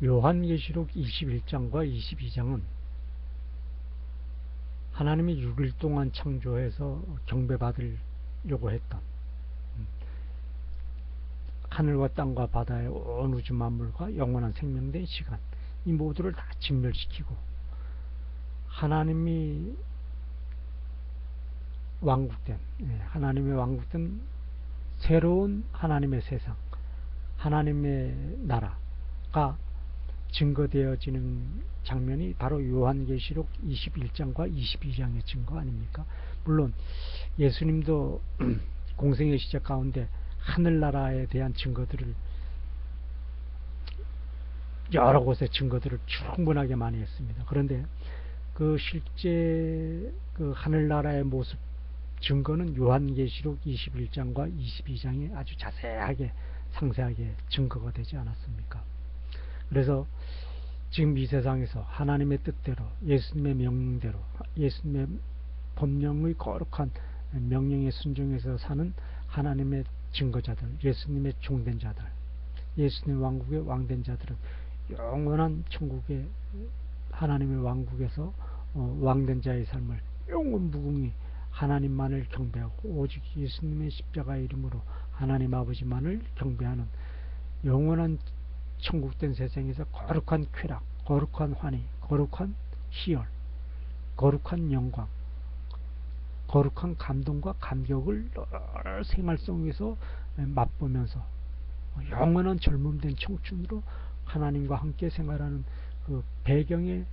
요한계시록 21장과 22장은 하나님이 6일 동안 창조해서 경배받으려고 했던 하늘과 땅과 바다의 온 우주 만물과 영원한 생명된 시간, 이 모두를 다 진멸시키고 하나님이 하나님의 왕국된 새로운 하나님의 세상, 하나님의 나라가 증거되어지는 장면이 바로 요한계시록 21장과 22장의 증거 아닙니까? 물론 예수님도 공생의 시작 가운데 하늘나라에 대한 증거들을 여러 곳에 증거들을 충분하게 많이 했습니다. 그런데 그 실제 그 하늘나라의 모습 증거는 요한계시록 21장과 22장에 아주 자세하게 상세하게 증거가 되지 않았습니까? 그래서 지금 이 세상에서 하나님의 뜻대로 예수님의 명령대로 예수님의 법령의 거룩한 명령에 순종해서 사는 하나님의 증거자들, 예수님의 종된 자들, 예수님 왕국의 왕된 자들은 영원한 천국의 하나님의 왕국에서 왕된 자의 삶을 영원 무궁히 하나님만을 경배하고 오직 예수님의 십자가의 이름으로 하나님 아버지만을 경배하는 영원한 천국된 세상에서 거룩한 쾌락, 거룩한 환희, 거룩한 희열, 거룩한 영광, 거룩한 감동과 감격을 생활 속에서 맛보면서 영원한 젊음된 청춘으로 하나님과 함께 생활하는 그 배경의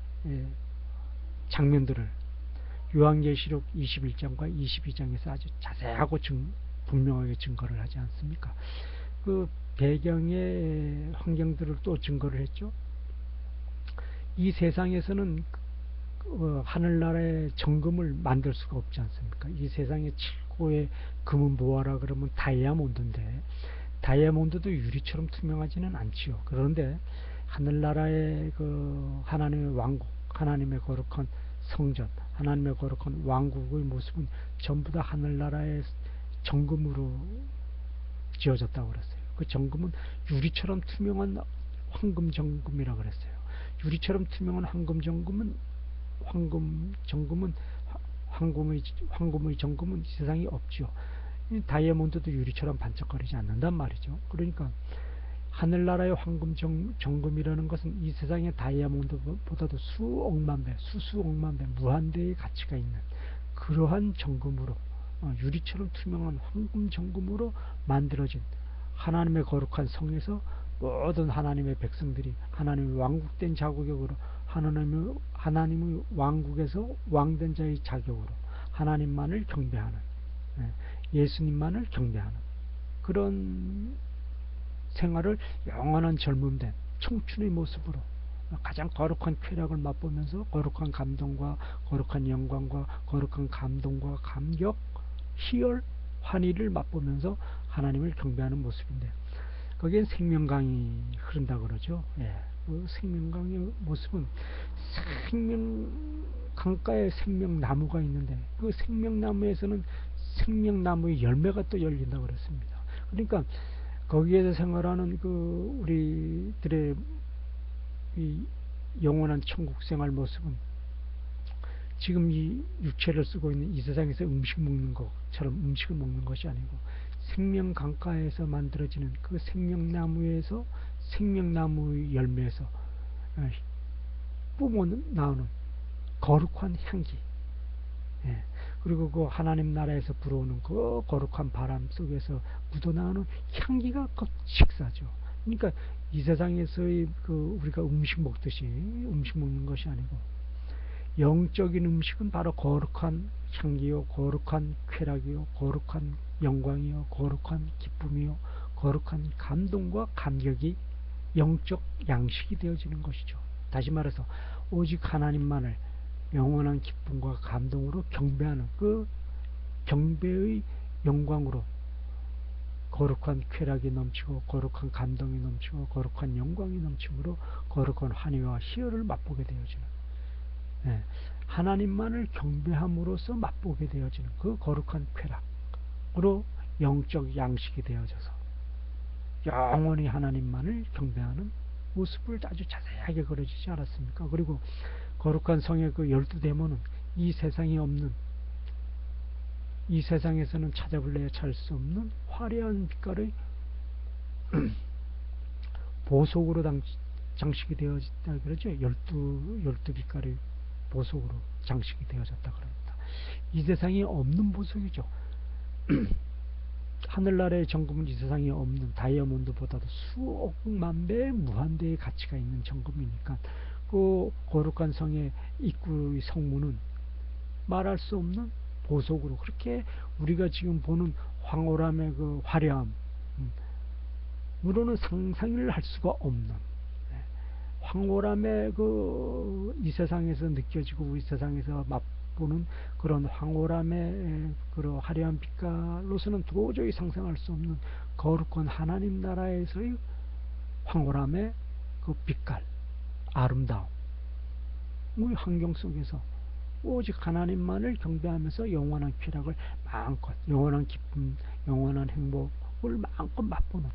장면들을 요한계시록 21장과 22장에서 아주 자세하고 분명하게 증거를 하지 않습니까? 그 배경의 환경들을 또 증거를 했죠. 이 세상에서는 하늘나라의 정금을 만들 수가 없지 않습니까? 이 세상의 최고의 금은 뭐하라 그러면 다이아몬드인데, 다이아몬드도 유리처럼 투명하지는 않지요. 그런데 하늘나라의 그 하나님의 왕국, 하나님의 거룩한 성전, 하나님의 거룩한 왕국의 모습은 전부 다 하늘나라의 정금으로 지어졌다고 그랬어요. 그 정금은 유리처럼 투명한 황금 정금이라고 그랬어요. 유리처럼 투명한 황금 정금은 황금의 정금은 세상에 없죠. 다이아몬드도 유리처럼 반짝거리지 않는단 말이죠. 그러니까 하늘나라의 황금 정금이라는 것은 이 세상의 다이아몬드보다도 수억만 배, 수수억만 배 무한대의 가치가 있는 그러한 정금으로 유리처럼 투명한 황금 정금으로 만들어진 하나님의 거룩한 성에서 모든 하나님의 백성들이 하나님의 왕국된 자격으로 하나님의 왕국에서 왕된 자의 자격으로 하나님만을 경배하는, 예수님만을 경배하는 그런 생활을 영원한 젊음된 청춘의 모습으로 가장 거룩한 쾌락을 맛보면서 거룩한 감동과 거룩한 영광과 거룩한 감동과 감격, 희열, 환희를 맛보면서 하나님을 경배하는 모습인데, 거기엔 생명강이 흐른다고 그러죠. 그 생명강의 모습은 강가에 생명나무가 있는데 그 생명나무에서는 생명나무의 열매가 또 열린다고 그랬습니다. 그러니까 거기에서 생활하는 그 우리들의 이 영원한 천국 생활 모습은 지금 이 육체를 쓰고 있는 이 세상에서 음식 먹는 것처럼 음식을 먹는 것이 아니고 생명 강가에서 만들어지는 그 생명나무에서 생명나무의 열매에서 뿜어 나오는 거룩한 향기, 그리고 그 하나님 나라에서 불어오는 그 거룩한 바람 속에서 묻어나오는 향기가 그 식사죠. 그러니까 이 세상에서의 그 우리가 음식 먹듯이 음식 먹는 것이 아니고 영적인 음식은 바로 거룩한 향기요, 거룩한 쾌락이요, 거룩한 영광이요, 거룩한 기쁨이요, 거룩한 감동과 감격이 영적 양식이 되어지는 것이죠. 다시 말해서 오직 하나님만을 영원한 기쁨과 감동으로 경배하는 그 경배의 영광으로 거룩한 쾌락이 넘치고 거룩한 감동이 넘치고 거룩한 영광이 넘치므로 거룩한 환희와 희열을 맛보게 되어지는, 하나님만을 경배함으로써 맛보게 되어지는 그 거룩한 쾌락으로 영적 양식이 되어져서 영원히 하나님만을 경배하는 모습을 아주 자세하게 그려주지 않았습니까? 그리고 거룩한 성의 그 12대문은 이 세상에 없는, 이 세상에서는 찾아볼래야 찾을 수 없는 화려한 빛깔의 보석으로 장식이 되어졌다 그러죠. 12 빛깔의 보석으로 장식이 되어졌다 그럽니다. 이 세상에 없는 보석이죠. 하늘나라의 정금은 이 세상에 없는 다이아몬드보다도 수억만 배 무한대의 가치가 있는 정금이니까 그 거룩한 성의 입구의 성문은 말할 수 없는 보석으로, 그렇게 우리가 지금 보는 황홀함의 그 화려함, 으로는 상상을 할 수가 없는 황홀함의 이 세상에서 느껴지고 우리 세상에서 맛보는 그런 황홀함의 그런 화려한 빛깔로서는 도저히 상상할 수 없는 거룩한 하나님 나라에서의 황홀함의 그 빛깔, 아름다움, 우리 환경 속에서 오직 하나님만을 경배하면서 영원한 쾌락을 마음껏, 영원한 기쁨, 영원한 행복을 마음껏 맛보는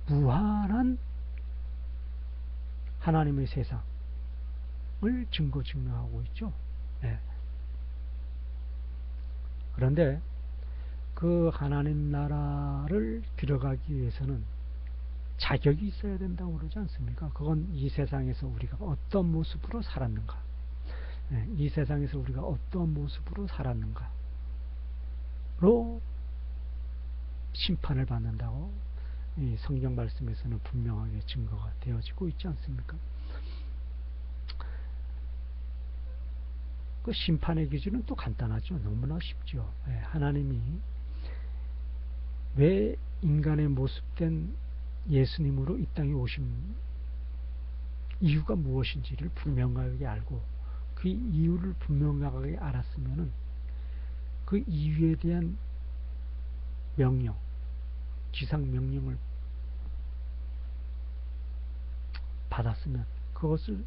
무한한 하나님의 세상을 증거증명하고 있죠. 네. 그런데 그 하나님 나라를 들어가기 위해서는 자격이 있어야 된다고 그러지 않습니까? 그건 이 세상에서 우리가 어떤 모습으로 살았는가, 네. 이 세상에서 우리가 어떤 모습으로 살았는가로 심판을 받는다고 이 성경 말씀에서는 분명하게 증거가 되어지고 있지 않습니까? 그 심판의 기준은 또 간단하죠. 너무나 쉽죠. 하나님이 왜 인간의 모습된 예수님으로 이 땅에 오신 이유가 무엇인지를 분명하게 알고 그 이유를 분명하게 알았으면은 그 이유에 대한 명령, 지상 명령을 받았으면 그것을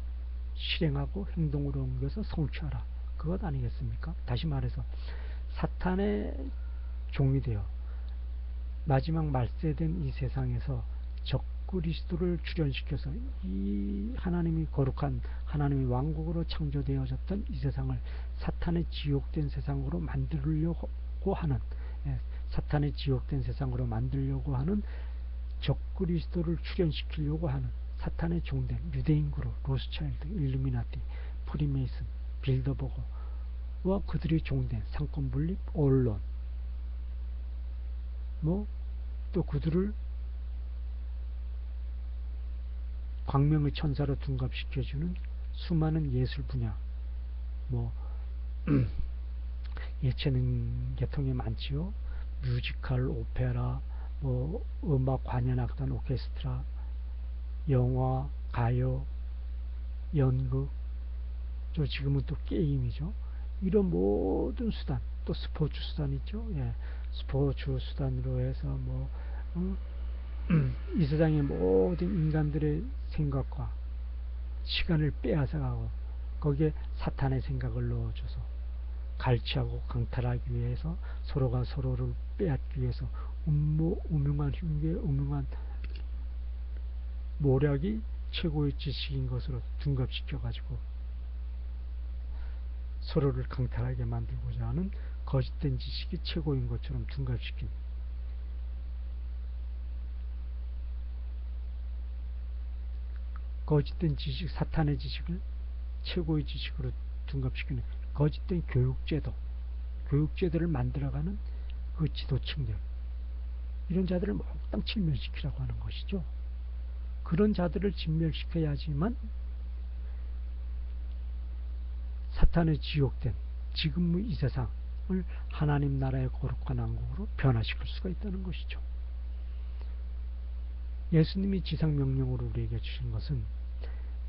실행하고 행동으로 옮겨서 성취하라, 그것 아니겠습니까? 다시 말해서 사탄의 종이 되어 마지막 말세된 이 세상에서 적그리스도를 출현시켜서 이 하나님이 거룩한 하나님의 왕국으로 창조되어졌던 이 세상을 사탄의 지옥된 세상으로 만들려고 하는, 사탄의 지옥된 세상으로 만들려고 하는, 적그리스도를 출현시키려고 하는 사탄의 종된 유대인 그룹, 로스차일드, 일루미나티, 프리메이슨, 빌더버거와 그들이 종된 상권분립, 언론, 또 그들을 광명의 천사로 둔갑시켜주는 수많은 예술 분야, 예체능 계통이 많지요. 뮤지컬, 오페라, 음악 관현악단, 오케스트라, 영화, 가요, 연극, 또 지금은 또 게임이죠. 이런 모든 수단, 또 스포츠 수단 있죠. 스포츠 수단으로 해서 이 세상의 모든 인간들의 생각과 시간을 빼앗아가고 거기에 사탄의 생각을 넣어줘서 갈취하고 강탈하기 위해서, 서로가 서로를 빼앗기 위해서 음흉한 흉계, 음흉한 모략이 최고의 지식인 것으로 둔갑시켜가지고 서로를 강탈하게 만들고자 하는 거짓된 지식이 최고인 것처럼 둔갑시킨, 거짓된 지식, 사탄의 지식을 최고의 지식으로 둔갑시키는 거짓된 교육제도를 만들어가는 그 지도층들, 이런 자들을 몽땅 진멸시키라고 하는 것이죠. 그런 자들을 진멸시켜야지만 사탄의 지옥된 지금의 이 세상을 하나님 나라의 거룩한 왕국으로 변화시킬 수가 있다는 것이죠. 예수님이 지상명령으로 우리에게 주신 것은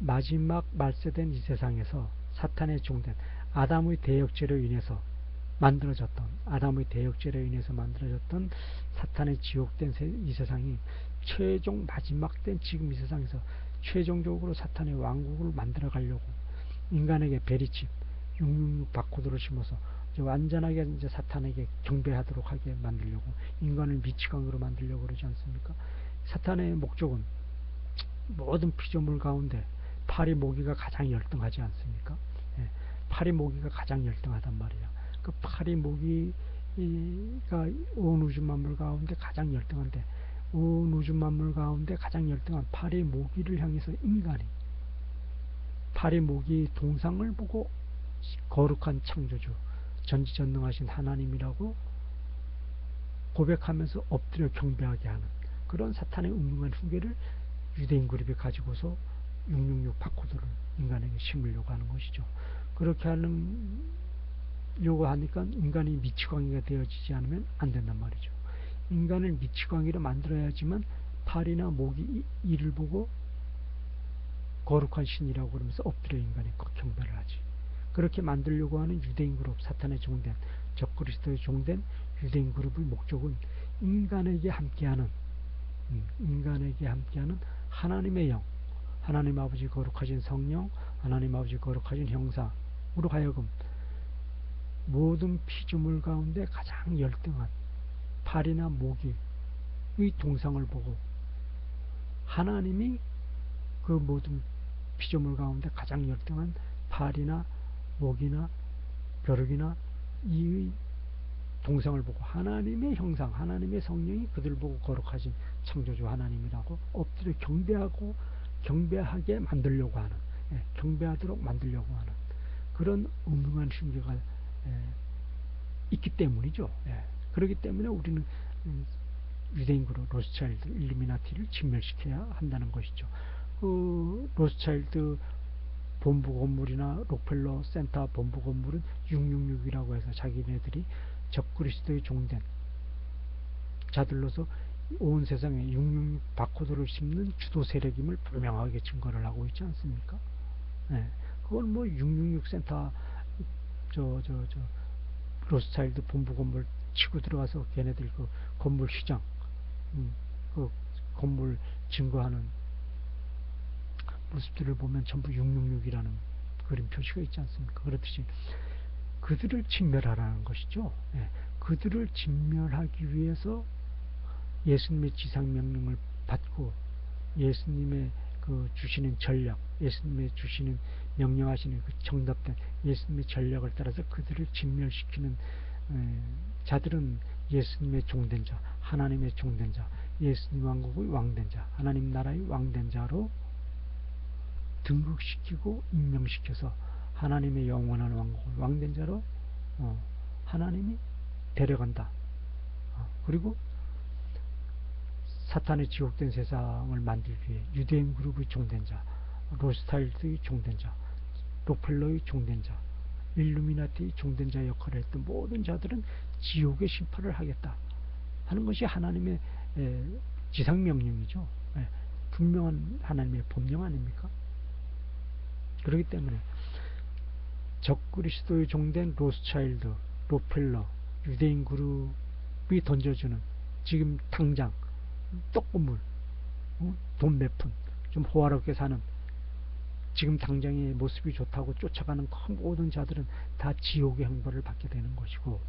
마지막 말세된 이 세상에서 사탄의 종된 아담의 대역죄로 인해서 만들어졌던 사탄의 지옥된 이 세상이 최종 마지막된 지금 이 세상에서 최종적으로 사탄의 왕국을 만들어 가려고 인간에게 베리칩 666 바코드를 심어서 이제 완전하게 이제 사탄에게 경배하도록 하게 만들려고, 인간을 미치광으로 만들려고 그러지 않습니까? 사탄의 목적은 모든 피조물 가운데 파리 모기가 가장 열등하지 않습니까? 예, 파리 모기가 가장 열등하단 말이야. 그 파리 모기가 온 우주 만물 가운데 가장 열등한데, 온 우주 만물 가운데 가장 열등한 파리 모기를 향해서 인간이 파리 모기 동상을 보고 거룩한 창조주, 전지전능하신 하나님이라고 고백하면서 엎드려 경배하게 하는 그런 사탄의 음흉한 후계를 유대인 그룹이 가지고서 666 바코드를 인간에게 심으려고 하는 것이죠. 그렇게 하려고 하니까 인간이 미치광이가 되어지지 않으면 안 된단 말이죠. 인간을 미치광이로 만들어야지만 파리나 모기 이를 보고 거룩한 신이라고 그러면서 엎드려 인간이 경배를 하지. 그렇게 만들려고 하는 유대인 그룹, 사탄의 종된, 적그리스도의 종된 유대인 그룹의 목적은 인간에게 함께하는 하나님의 영, 하나님 아버지 거룩하신 성령, 하나님 아버지 거룩하신 형상으로 하여금 모든 피조물 가운데 가장 열등한 파리나 모기의 동상을 보고 하나님이 그 모든 피조물 가운데 가장 열등한 파리나 모기나 벼룩이나 이의 동상을 보고 하나님의 형상, 하나님의 성령이 그들 보고 거룩하신 창조주 하나님이라고 엎드려 경배하게 만들려고 하는, 경배하도록 만들려고 하는 그런 음흉한 흉계가 있기 때문이죠. 그렇기 때문에 우리는 유대인 그룹 로스차일드, 일루미나티를 진멸시켜야 한다는 것이죠. 그 로스차일드 본부 건물이나 록펠러 센터 본부 건물은 666이라고 해서 자기네들이 적그리스도의 종된 자들로서 온 세상에 666 바코드를 씹는 주도 세력임을 분명하게 증거를 하고 있지 않습니까? 그건 뭐 666 센터 로스차일드 본부 건물 치고 들어가서 걔네들 그 건물 시장, 그 건물 증거하는 모습들을 보면 전부 666이라는 그림 표시가 있지 않습니까? 그렇듯이 그들을 진멸하라는 것이죠. 그들을 진멸하기 위해서 예수님의 지상명령을 받고 예수님의 그 주시는 전략, 예수님의 주시는 명령하시는 그 정답된 예수님의 전략을 따라서 그들을 진멸시키는 자들은 예수님의 종된 자, 하나님의 종된 자, 예수님 왕국의 왕된 자, 하나님 나라의 왕된 자로 등극시키고 임명시켜서 하나님의 영원한 왕국을 왕된 자로 하나님이 데려간다. 그리고 사탄의 지옥된 세상을 만들기 위해 유대인 그룹의 종된 자, 로스타일드의 종된 자, 록펠러의 종된 자, 일루미나티의 종된 자 역할을 했던 모든 자들은 지옥의 심판을 하겠다 하는 것이 하나님의 지상명령이죠. 분명한 하나님의 법령 아닙니까? 그렇기 때문에 적그리스도의 종된 로스차일드, 록펠러, 유대인 그룹이 던져주는 지금 당장 떡고물, 돈 몇 푼, 좀 호화롭게 사는 지금 당장의 모습이 좋다고 쫓아가는 그 모든 자들은 다 지옥의 형벌을 받게 되는 것이고,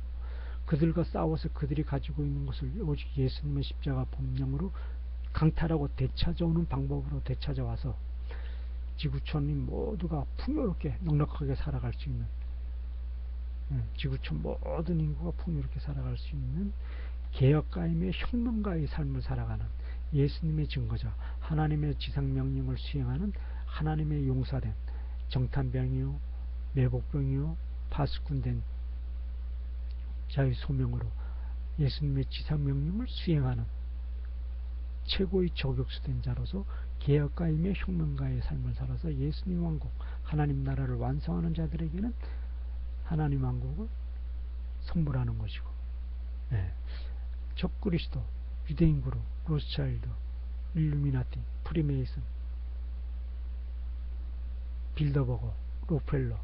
그들과 싸워서 그들이 가지고 있는 것을 오직 예수님의 십자가 법령으로 강탈하고 되찾아오는 방법으로 되찾아와서 지구촌인 모두가 풍요롭게 넉넉하게 살아갈 수 있는, 지구촌 모든 인구가 풍요롭게 살아갈 수 있는 개혁가임의 혁명가의 삶을 살아가는 예수님의 증거자, 하나님의 지상명령을 수행하는 하나님의 용사된 정탐병이요 매복병이요 파수꾼된 자의 소명으로 예수님의 지상명령을 수행하는 최고의 저격수된 자로서 개혁가임의 혁명가의 삶을 살아서 예수님 왕국, 하나님 나라를 완성하는 자들에게는 하나님 왕국을 선물하는 것이고, 적그리스도, 유대인 그룹, 로스차일드, 일루미나티, 프리메이슨, 빌더버거, 록펠러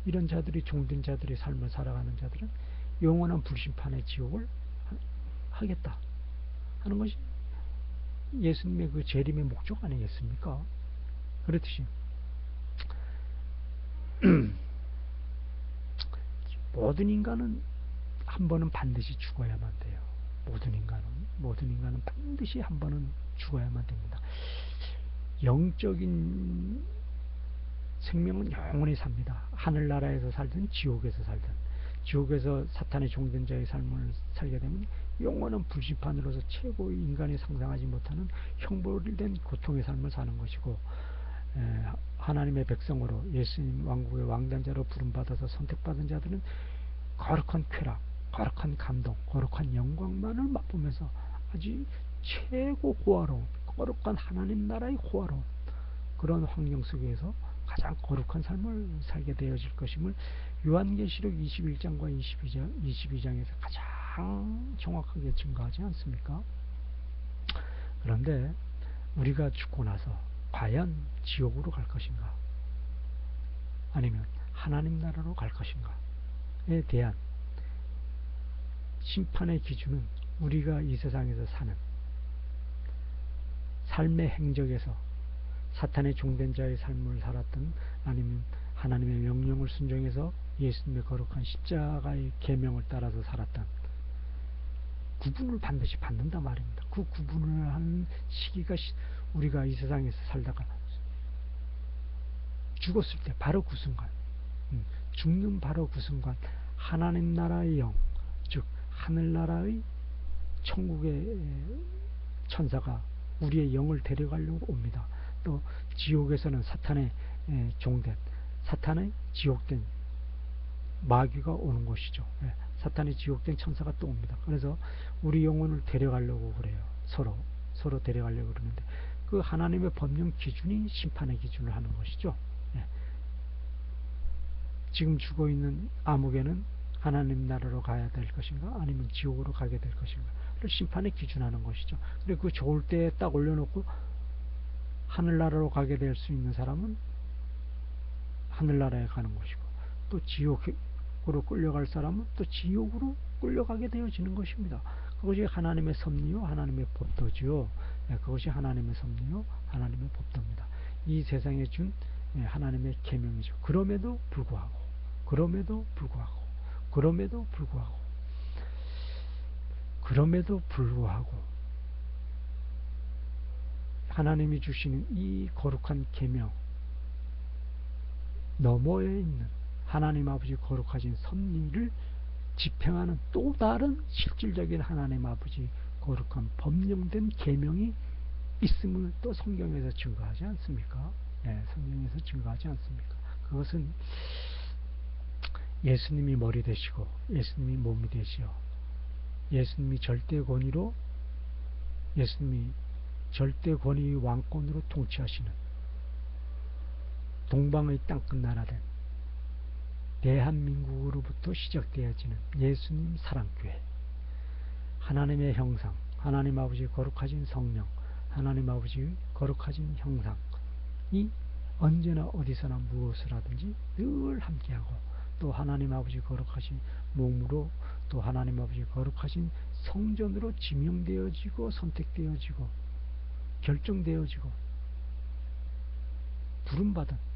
이런 자들이 종된 자들의 삶을 살아가는 자들은 영원한 불심판의 지옥을 하겠다 하는 것이 예수님의 그 재림의 목적 아니겠습니까? 그렇듯이 모든 인간은 한 번은 반드시 죽어야만 돼요. 모든 인간은 반드시 한 번은 죽어야만 됩니다. 영적인 생명은 영원히 삽니다. 하늘나라에서 살든 지옥에서 살든. 지옥에서 사탄의 종된 자의 삶을 살게 되면 영원한 불심판으로서 최고의 인간이 상상하지 못하는 형벌된 고통의 삶을 사는 것이고, 하나님의 백성으로 예수님 왕국의 왕단자로 부름받아서 선택받은 자들은 거룩한 쾌락, 거룩한 감동, 거룩한 영광만을 맛보면서 아주 최고 호화로운 거룩한 하나님 나라의 호화로운 그런 환경 속에서 가장 거룩한 삶을 살게 되어질 것임을 요한계시록 21장과 22장에서 가장 정확하게 증거하지 않습니까? 그런데 우리가 죽고 나서 과연 지옥으로 갈 것인가, 아니면 하나님 나라로 갈 것인가에 대한 심판의 기준은 우리가 이 세상에서 사는 삶의 행적에서 사탄의 종된 자의 삶을 살았던, 아니면 하나님의 명령을 순종해서 예수님의 거룩한 십자가의 계명을 따라서 살았던 구분을 반드시 받는다 말입니다. 그 구분을 하는 시기가 우리가 이 세상에서 살다가 죽었을 때 바로 그 순간, 죽는 바로 그 순간 하나님 나라의 영, 즉 하늘나라의 천국의 천사가 우리의 영을 데려가려고 옵니다. 또 지옥에서는 사탄의 종된, 사탄의 지옥된 마귀가 오는 것이죠. 사탄의 지옥된 천사가 또 옵니다. 그래서 우리 영혼을 데려가려고 그래요. 서로 데려가려고 그러는데, 그 하나님의 법령 기준이 심판의 기준을 하는 것이죠. 지금 죽어있는 아무개는 하나님 나라로 가야 될 것인가, 아니면 지옥으로 가게 될 것인가 를 심판의 기준하는 것이죠. 그리고 그 좋을 때에 딱 올려놓고 하늘나라로 가게 될 수 있는 사람은 하늘나라에 가는 것이고, 또 지옥으로 끌려갈 사람은 또 지옥으로 끌려가게 되어지는 것입니다. 그것이 하나님의 섭리요 하나님의 법도지요. 그것이 하나님의 섭리요 하나님의 법도입니다. 이 세상에 준 하나님의 계명이죠. 그럼에도 불구하고 하나님이 주시는 이 거룩한 계명 너머에 있는 하나님 아버지 거룩하신 섭리를 집행하는 또 다른 실질적인 하나님 아버지 거룩한 법령된 계명이 있음을 또 성경에서 증거하지 않습니까? 성경에서 증거하지 않습니까? 그것은 예수님이 머리 되시고 예수님이 몸이 되시어 예수님이 절대 권위 왕권으로 통치하시는 동방의 땅끝 나라 된 대한민국으로부터 시작되어지는 예수님 사랑교회, 하나님의 형상, 하나님 아버지 거룩하신 성령, 하나님 아버지의 거룩하신 형상이 언제나 어디서나 무엇을 하든지 늘 함께하고, 또 하나님 아버지 거룩하신 몸으로, 또 하나님 아버지 거룩하신 성전으로 지명되어지고 선택되어지고 결정되어지고 부름받은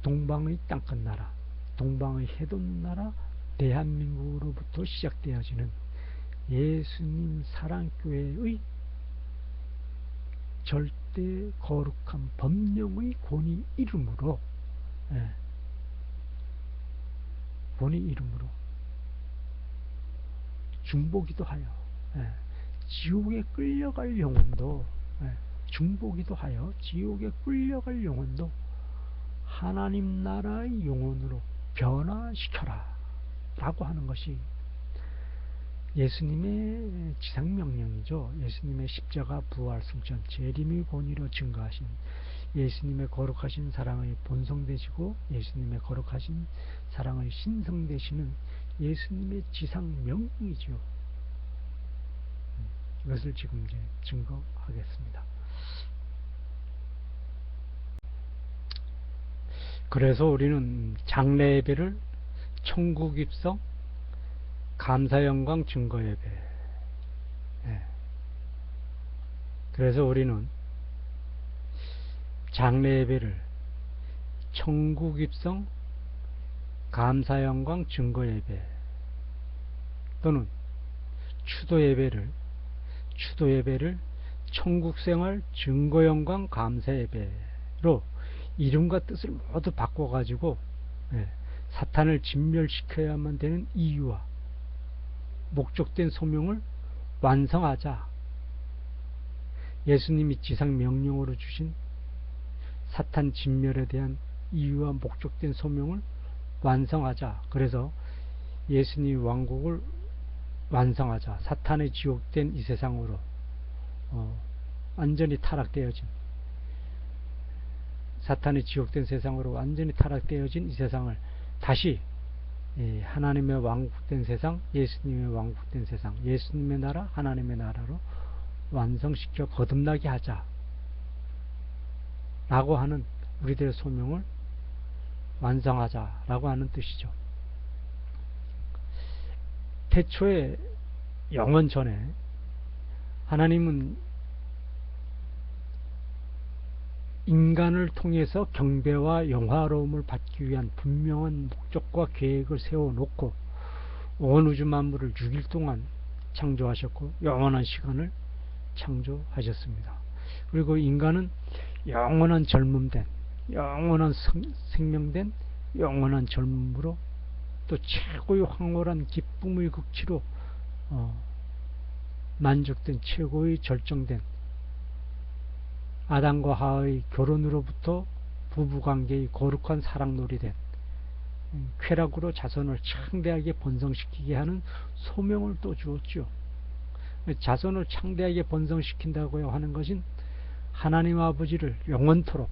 동방의 땅끝 나라, 동방의 해돋는 나라 대한민국으로부터 시작되어지는 예수님 사랑교회의 절대 거룩한 법령의 권위 이름으로 중보기도 하여 지옥에 끌려갈 영혼도 중보기도 하여 지옥에 끌려갈 영혼도 하나님 나라의 영혼으로 변화시켜라 라고 하는 것이 예수님의 지상명령이죠. 예수님의 십자가 부활 승천 재림의 권위로 증거하신 예수님의 거룩하신 사랑의 본성 되시고 예수님의 거룩하신 사랑의 신성 되시는 예수님의 지상명령이죠. 이것을 지금 이제 증거하겠습니다. 그래서 우리는 장례 예배를 천국 입성, 감사 영광 증거 예배. 그래서 우리는 장례 예배를 천국 입성, 감사 영광 증거 예배, 또는 추도 예배를 천국생활 증거영광 감사예배로 이름과 뜻을 모두 바꿔가지고 사탄을 진멸시켜야만 되는 이유와 목적된 소명을 완성하자. 예수님이 지상 명령으로 주신 사탄 진멸에 대한 이유와 목적된 소명을 완성하자. 그래서 예수님 왕국을 완성하자. 사탄의 지옥된 이 세상으로 완전히 타락되어진, 사탄의 지옥된 세상으로 완전히 타락되어진 이 세상을 다시 하나님의 왕국된 세상, 예수님의 왕국된 세상, 예수님의 나라, 하나님의 나라로 완성시켜 거듭나게 하자 라고 하는, 우리들의 소명을 완성하자 라고 하는 뜻이죠. 태초에 영원 전에 하나님은 인간을 통해서 경배와 영화로움을 받기 위한 분명한 목적과 계획을 세워놓고 온 우주 만물을 6일 동안 창조하셨고 영원한 시간을 창조하셨습니다. 그리고 인간은 영원한 젊음된, 영원한 생명된 영원한 젊음으로 또 최고의 황홀한 기쁨의 극치로 만족된, 최고의 절정된 아담과 하와의 결혼으로부터 부부관계의 거룩한 사랑놀이 된 쾌락으로 자손을 창대하게 번성시키게 하는 소명을 또 주었죠. 자손을 창대하게 번성시킨다고 하는 것은 하나님 아버지를 영원토록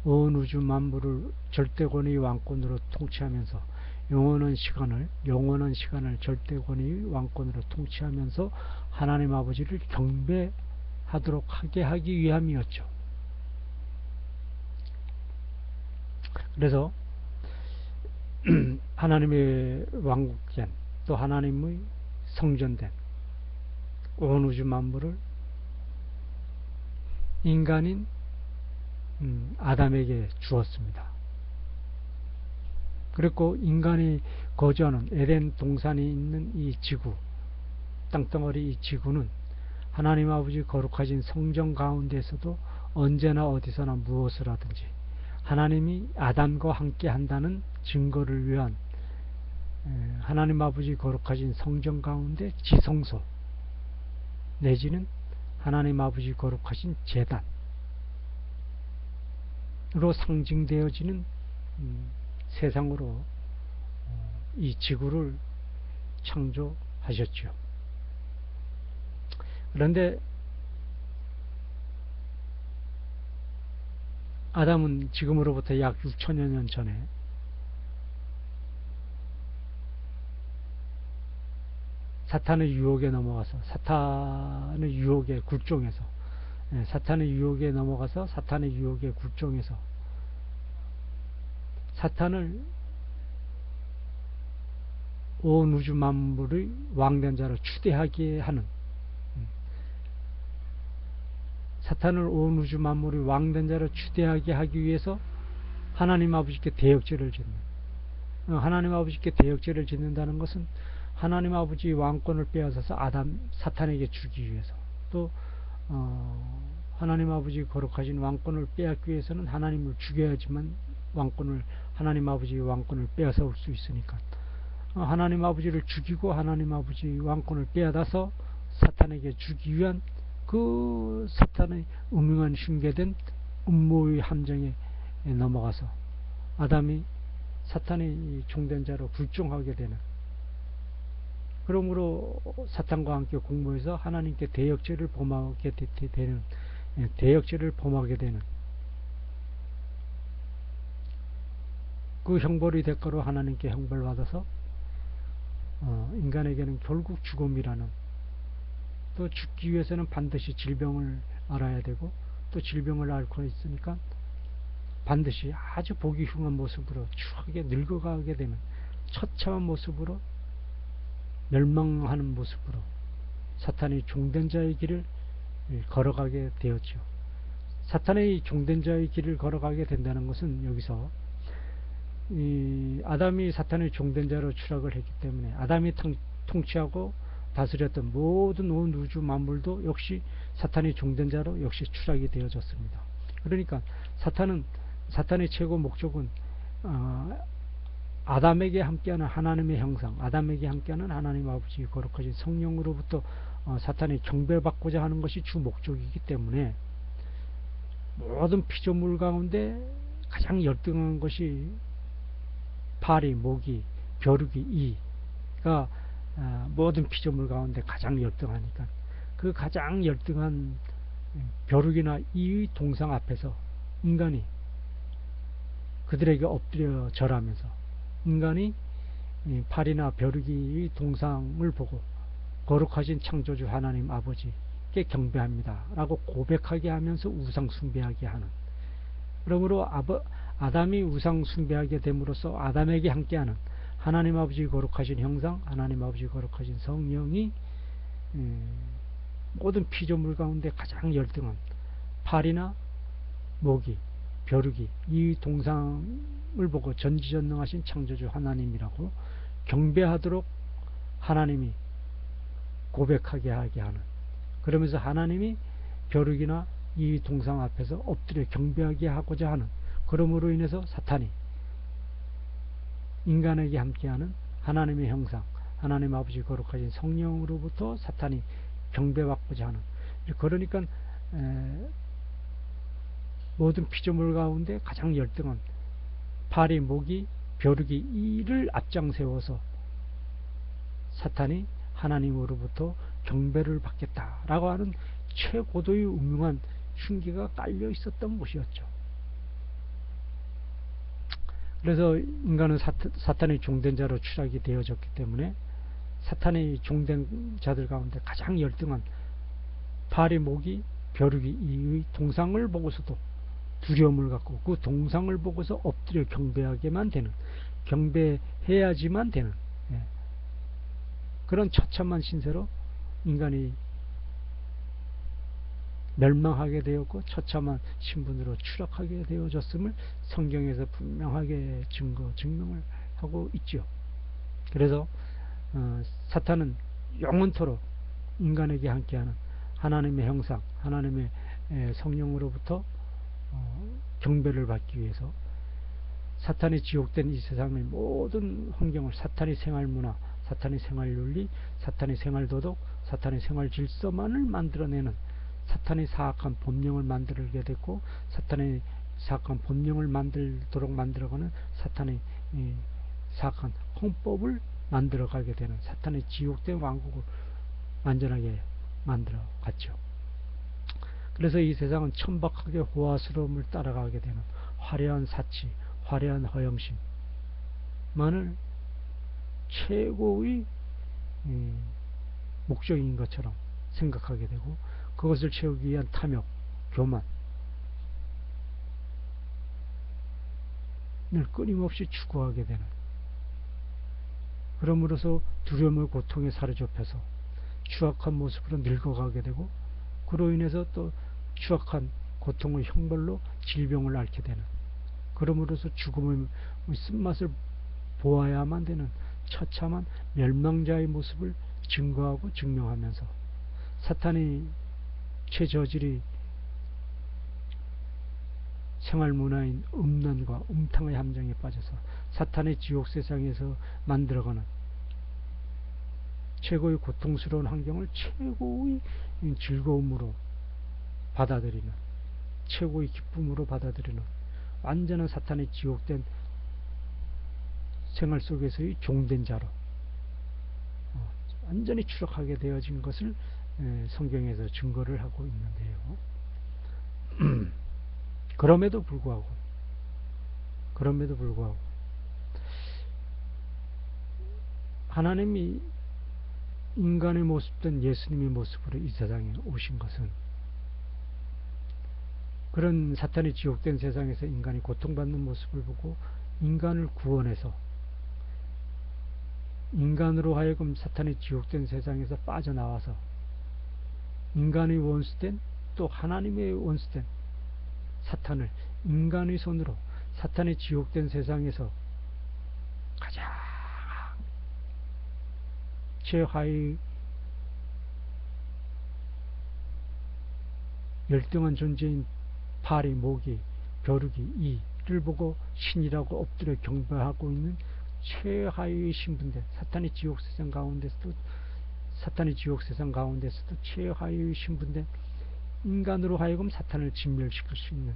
온 우주 만물을 절대권의 왕권으로 통치하면서 영원한 시간을 절대권의 왕권으로 통치하면서 하나님 아버지를 경배하도록 하기 위함이었죠. 그래서 하나님의 왕국된, 또 하나님의 성전된 온 우주 만물을 인간인 아담에게 주었습니다. 그리고 인간이 거주하는 에덴 동산이 있는 이 지구, 땅덩어리 이 지구는 하나님 아버지 거룩하신 성전 가운데서도 언제나 어디서나 무엇을 하든지 하나님이 아담과 함께 한다는 증거를 위한 하나님 아버지 거룩하신 성전 가운데 지성소 내지는 하나님 아버지 거룩하신 제단으로 상징되어지는 세상으로 이 지구를 창조하셨죠. 그런데 아담은 지금으로부터 약 6천여 년 전에 사탄의 유혹에 넘어가서, 사탄의 유혹에 굴종해서, 사탄의 유혹에 넘어가서 사탄의 유혹에 굴종해서 사탄을 온 우주 만물의 왕된 자로 추대하게 하는, 사탄을 온 우주 만물의 왕된 자로 추대하게 하기 위해서 하나님 아버지께 대역죄를 짓는, 하나님 아버지께 대역죄를 짓는다는 것은 하나님 아버지의 왕권을 빼앗아서 사탄에게 주기 위해서, 또 하나님 아버지 거룩하신 왕권을 빼앗기 위해서는 하나님을 죽여야지만 하나님 아버지의 왕권을 빼앗아 올 수 있으니까 하나님 아버지를 죽이고 하나님 아버지의 왕권을 빼앗아서 사탄에게 주기 위한 그 사탄의 음흉한 흉계된 음모의 함정에 넘어가서 아담이 사탄의 종된 자로 굴종하게 되는, 그러므로 사탄과 함께 공모해서 하나님께 대역죄를 범하게 되는 그 형벌의 대가로 하나님께 형벌받아서 인간에게는 결국 죽음이라는, 또 죽기 위해서는 반드시 질병을 알아야 되고, 또 질병을 앓고 있으니까 반드시 아주 보기 흉한 모습으로 추하게 늙어가게 되는 처참한 모습으로, 멸망하는 모습으로 사탄의 종된 자의 길을 걸어가게 되었죠. 사탄의 종된 자의 길을 걸어가게 된다는 것은 여기서 아담이 사탄의 종된 자로 추락을 했기 때문에 아담이 통치하고 다스렸던 모든 온 우주 만물도 역시 사탄의 종된 자로 역시 추락이 되어졌습니다. 그러니까 사탄의 최고 목적은 아담에게 함께하는 하나님의 형상, 아담에게 함께하는 하나님 아버지 거룩하신 성령으로부터 사탄이 경배받고자 하는 것이 주 목적이기 때문에 모든 피조물 가운데 가장 열등한 것이 파리, 모기, 벼룩이, 이가 모든 피조물 가운데 가장 열등하니까 그 가장 열등한 벼룩이나 이의 동상 앞에서 인간이 그들에게 엎드려 절하면서 인간이 파리나 벼룩이의 동상을 보고 거룩하신 창조주 하나님 아버지께 경배합니다 라고 고백하게 하면서 우상 숭배하게 하는, 그러므로 아담이 우상 숭배하게 됨으로써 아담에게 함께하는 하나님 아버지 거룩하신 형상, 하나님 아버지 거룩하신 성령이 모든 피조물 가운데 가장 열등한 파리나 모기, 벼룩이 이 동상을 보고 전지전능하신 창조주 하나님이라고 경배하도록 하나님이 고백하게 하게 하는, 그러면서 하나님이 벼룩이나 이 동상 앞에서 엎드려 경배하게 하고자 하는, 그러므로 인해서 사탄이 인간에게 함께하는 하나님의 형상, 하나님 아버지 거룩하신 성령으로부터 사탄이 경배받고자 하는, 그러니까 모든 피조물 가운데 가장 열등한 파리, 모기, 벼룩이 이를 앞장세워서 사탄이 하나님으로부터 경배를 받겠다라고 하는 최고도의 음흉한 흉기가 깔려 있었던 것이었죠. 그래서 인간은 사탄의 종된 자로 추락이 되어졌기 때문에 사탄의 종된 자들 가운데 가장 열등한 파리, 모기, 벼룩이 이의 동상을 보고서도 두려움을 갖고 그 동상을 보고서 엎드려 경배하게만 되는, 경배해야지만 되는 그런 처참한 신세로 인간이 멸망하게 되었고 처참한 신분으로 추락하게 되어졌음을 성경에서 분명하게 증명을 하고 있죠. 그래서 사탄은 영원토록 인간에게 함께하는 하나님의 형상, 하나님의 성령으로부터 경배를 받기 위해서 사탄이 지옥된 이 세상의 모든 환경을, 사탄의 생활문화, 사탄의 생활윤리, 사탄의 생활도덕, 사탄의 생활질서만을 만들어내는 사탄의 사악한 법령을 만들게 됐고, 사탄의 사악한 법령을 만들도록 만들어가는 사탄의 사악한 헌법을 만들어가게 되는 사탄의 지옥된 왕국을 완전하게 만들어 갔죠. 그래서 이 세상은 천박하게 호화스러움을 따라가게 되는 화려한 사치, 화려한 허영심만을 최고의 목적인 것처럼 생각하게 되고, 그것을 채우기 위한 탐욕, 교만을 끊임없이 추구하게 되는, 그러므로서 두려움의 고통에 사로잡혀서 추악한 모습으로 늙어가게 되고, 그로 인해서 또 추악한 고통의 형벌로 질병을 앓게 되는, 그러므로서 죽음의 쓴맛을 보아야만 되는 처참한 멸망자의 모습을 증거하고 증명하면서 사탄의 최저질이 생활문화인 음란과 음탕의 함정에 빠져서 사탄의 지옥 세상에서 만들어가는 최고의 고통스러운 환경을 최고의 즐거움으로 받아들이는, 최고의 기쁨으로 받아들이는 완전한 사탄의 지옥된 생활 속에서의 종된 자로 완전히 추락하게 되어진 것을 성경에서 증거를 하고 있는데요. 그럼에도 불구하고 하나님이 인간의 모습된 예수님의 모습으로 이 세상에 오신 것은 그런 사탄이 지옥된 세상에서 인간이 고통받는 모습을 보고 인간을 구원해서 인간으로 하여금 사탄이 지옥된 세상에서 빠져나와서 인간의 원수된, 또 하나님의 원수된 사탄을 인간의 손으로 사탄의 지옥된 세상에서 가장 최하의 열등한 존재인 파리, 모기, 벼룩이 이를 보고 신이라고 엎드려 경배하고 있는 최하위의 신분대, 사탄의 지옥 세상 가운데서도 최하위의 신분대 인간으로 하여금 사탄을 진멸시킬 수 있는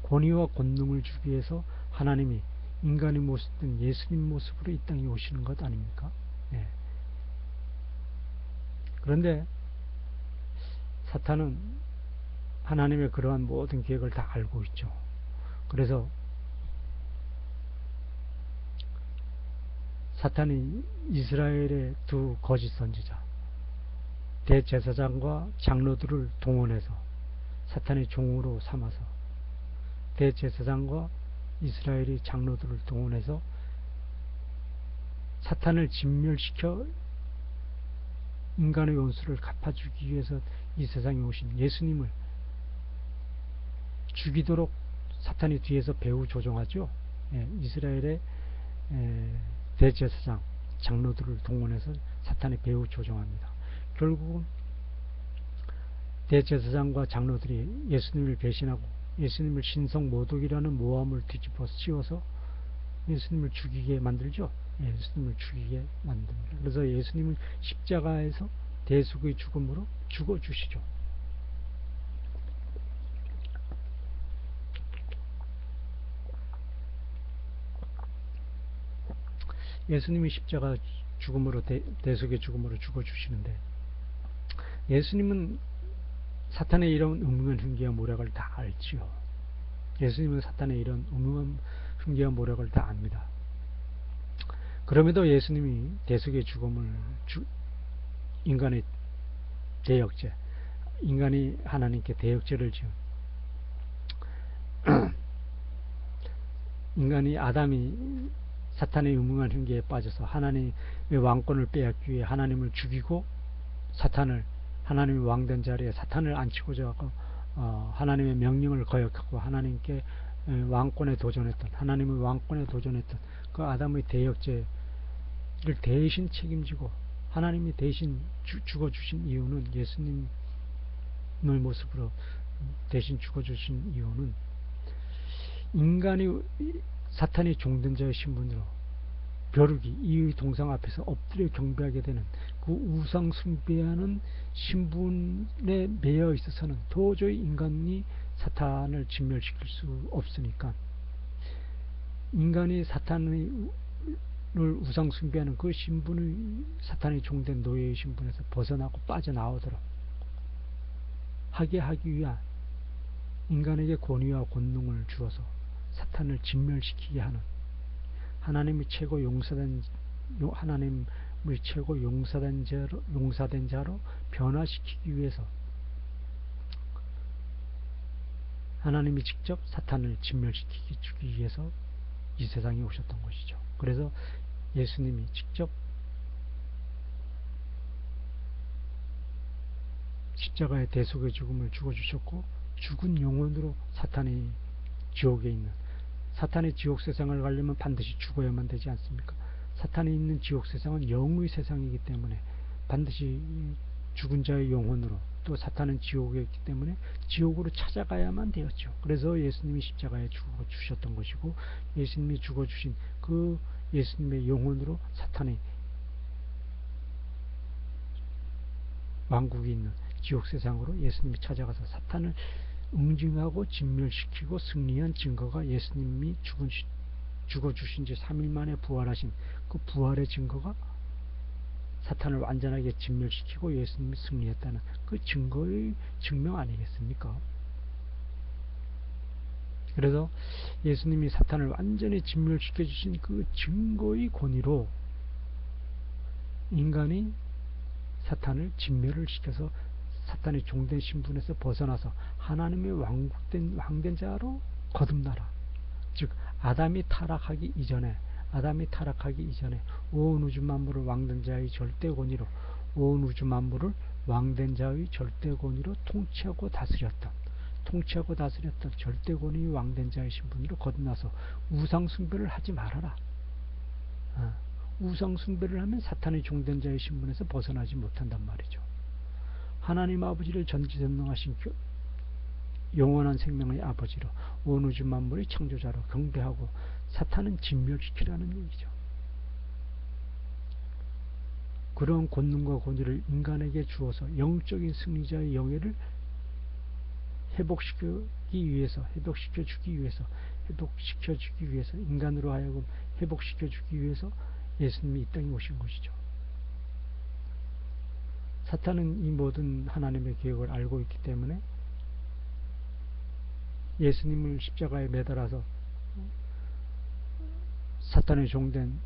권위와 권능을 주기 위해서 하나님이 인간의 모습된 예수님 모습으로 이 땅에 오시는 것 아닙니까? 네. 그런데 사탄은 하나님의 그러한 모든 계획을 다 알고 있죠. 그래서 사탄이 이스라엘의 두 거짓 선지자 대제사장과 장로들을 동원해서 사탄의 종으로 삼아서 대제사장과 이스라엘의 장로들을 동원해서 사탄을 진멸시켜 인간의 원수를 갚아주기 위해서 이 세상에 오신 예수님을 죽이도록 사탄이 뒤에서 배후 조종하죠. 이스라엘의 대제사장 장로들을 동원해서 사탄이 배후 조종합니다. 결국은 대제사장과 장로들이 예수님을 배신하고 예수님을 신성 모독이라는 모함을 뒤집어 씌워서 예수님을 죽이게 만들죠. 예수님을 죽이게 만듭니다. 그래서 예수님을 십자가에서 대속의 죽음으로 죽어주시죠. 예수님이 십자가 죽음으로 대속의 죽음으로 죽어주시는데 예수님은 사탄의 이런 음흉한 흉기와 모략을 다 알지요. 예수님은 사탄의 이런 음흉한 흉기와 모략을 다 압니다. 그럼에도 예수님이 대속의 죽음을 인간의 대역죄, 인간이 하나님께 대역죄를 지은 인간이 아담이 사탄의 음흉한 흉기에 빠져서 하나님의 왕권을 빼앗기 위해 하나님을 죽이고 사탄을 하나님의 왕된 자리에 사탄을 앉히고자 하고 하나님의 명령을 거역하고 하나님께 왕권에 도전했던 하나님의 왕권에 도전했던 그 아담의 대역죄를 대신 책임지고 하나님이 대신 죽어주신 이유는 예수님의 모습으로 대신 죽어주신 이유는 인간이 사탄이 종된 자의 신분으로 벼룩이 이의 동상 앞에서 엎드려 경배하게 되는 그 우상 숭배하는 신분에 매여 있어서는 도저히 인간이 사탄을 진멸시킬 수 없으니까 인간이 사탄을 우상 숭배하는 그 신분의 사탄이 종된 노예의 신분에서 벗어나고 빠져나오도록 하게 하기 위한 인간에게 권위와 권능을 주어서 사탄을 진멸시키게 하는 하나님의 최고 용사된 자로 변화시키기 위해서 하나님이 직접 사탄을 진멸시키기 위해서 이 세상에 오셨던 것이죠. 그래서 예수님이 직접 십자가의 대속의 죽음을 죽어주셨고 죽은 영혼으로 사탄이 지옥에 있는 사탄의 지옥 세상을 가려면 반드시 죽어야만 되지 않습니까? 사탄이 있는 지옥 세상은 영의 세상이기 때문에 반드시 죽은 자의 영혼으로 또 사탄은 지옥에 있기 때문에 지옥으로 찾아가야만 되었죠. 그래서 예수님이 십자가에 죽어주셨던 것이고 예수님이 죽어주신 그 예수님의 영혼으로 사탄이 왕국이 있는 지옥 세상으로 예수님이 찾아가서 사탄을 응징하고 진멸시키고 승리한 증거가 예수님이 죽어주신 지 3일 만에 부활하신 그 부활의 증거가 사탄을 완전하게 진멸시키고 예수님이 승리했다는 그 증거의 증명 아니겠습니까? 그래서 예수님이 사탄을 완전히 진멸시켜 주신 그 증거의 권위로 인간이 사탄을 진멸을 시켜서 사탄의 종된 신분에서 벗어나서 하나님의 왕된 자로 거듭나라. 즉 아담이 타락하기 이전에 온 우주 만물을 왕된 자의 절대 권위로 온 우주 만물을 왕된 자의 절대 권위로 통치하고 다스렸던 절대 권위 왕된 자의 신분으로 거듭나서 우상 숭배를 하지 말아라. 우상 숭배를 하면 사탄의 종된 자의 신분에서 벗어나지 못한단 말이죠. 하나님 아버지를 전지전능하신 영원한 생명의 아버지로 온 우주 만물의 창조자로 경배하고 사탄은 진멸시키라는 얘기죠. 그런 권능과 권위를 인간에게 주어서 영적인 승리자의 영예를 회복시키기 위해서, 회복시켜주기 위해서, 인간으로 하여금 회복시켜주기 위해서 예수님이 이 땅에 오신 것이죠. 사탄은 이 모든 하나님의 계획을 알고 있기 때문에 예수님을 십자가에 매달아서 사탄의 종된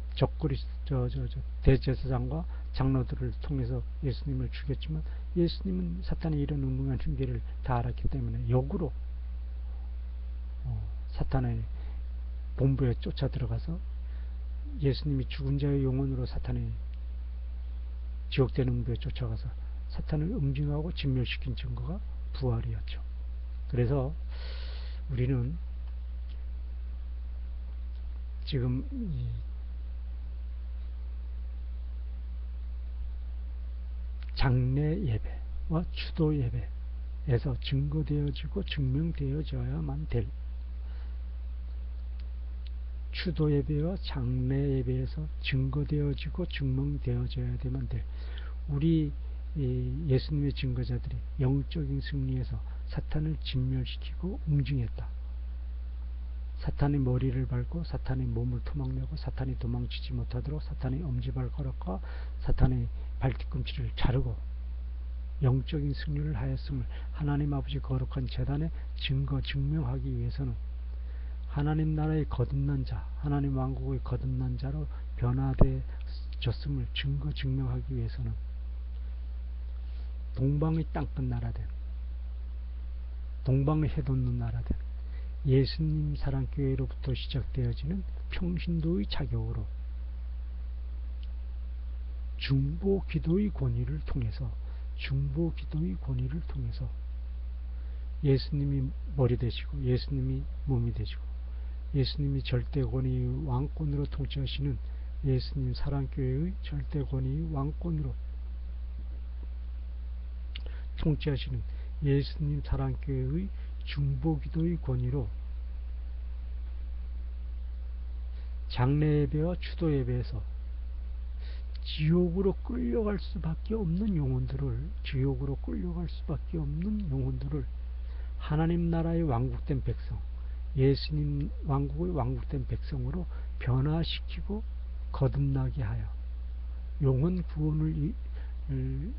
대제사장과 장로들을 통해서 예수님을 죽였지만, 예수님은 사탄이 이런 음흉한 흉계를 다 알았기 때문에 역으로 사탄의 본부에 쫓아 들어가서 예수님이 죽은 자의 영혼으로 사탄의 지옥된 음부에 쫓아가서 사탄을 응징하고 진멸시킨 증거가 부활이었죠. 그래서 우리는 지금 장례 예배와 추도 예배에서 증거되어지고 증명되어져야만 될, 추도 예배와 장례 예배에서 증거되어지고 증명되어져야만 될 우리 예수님의 증거자들이 영적인 승리에서 사탄을 진멸시키고 응징했다. 사탄의 머리를 밟고 사탄의 몸을 토막내고 사탄이 도망치지 못하도록 사탄의 엄지발가락과 사탄의 발뒤꿈치를 자르고 영적인 승리를 하였음을 하나님 아버지 거룩한 제단에 증거 증명하기 위해서는 하나님 나라의 거듭난 자, 하나님 왕국의 거듭난 자로 변화되었음을 증거 증명하기 위해서는 동방의 땅끝 나라된, 동방의 해돋는 나라된 예수님 사랑교회로부터 시작되어지는 평신도의 자격으로 중보 기도의 권위를 통해서 예수님이 머리 되시고 예수님이 몸이 되시고 예수님이 절대 권위의 왕권으로 통치하시는 예수님 사랑교회의 절대 권위의 왕권으로 통치하시는 예수님 사랑교회의 중보기도의 권위로 장례예배와 추도예배에서 지옥으로 끌려갈 수밖에 없는 영혼들을 하나님 나라의 왕국된 백성, 예수님 왕국의 왕국된 백성으로 변화시키고 거듭나게 하여 영혼 구원을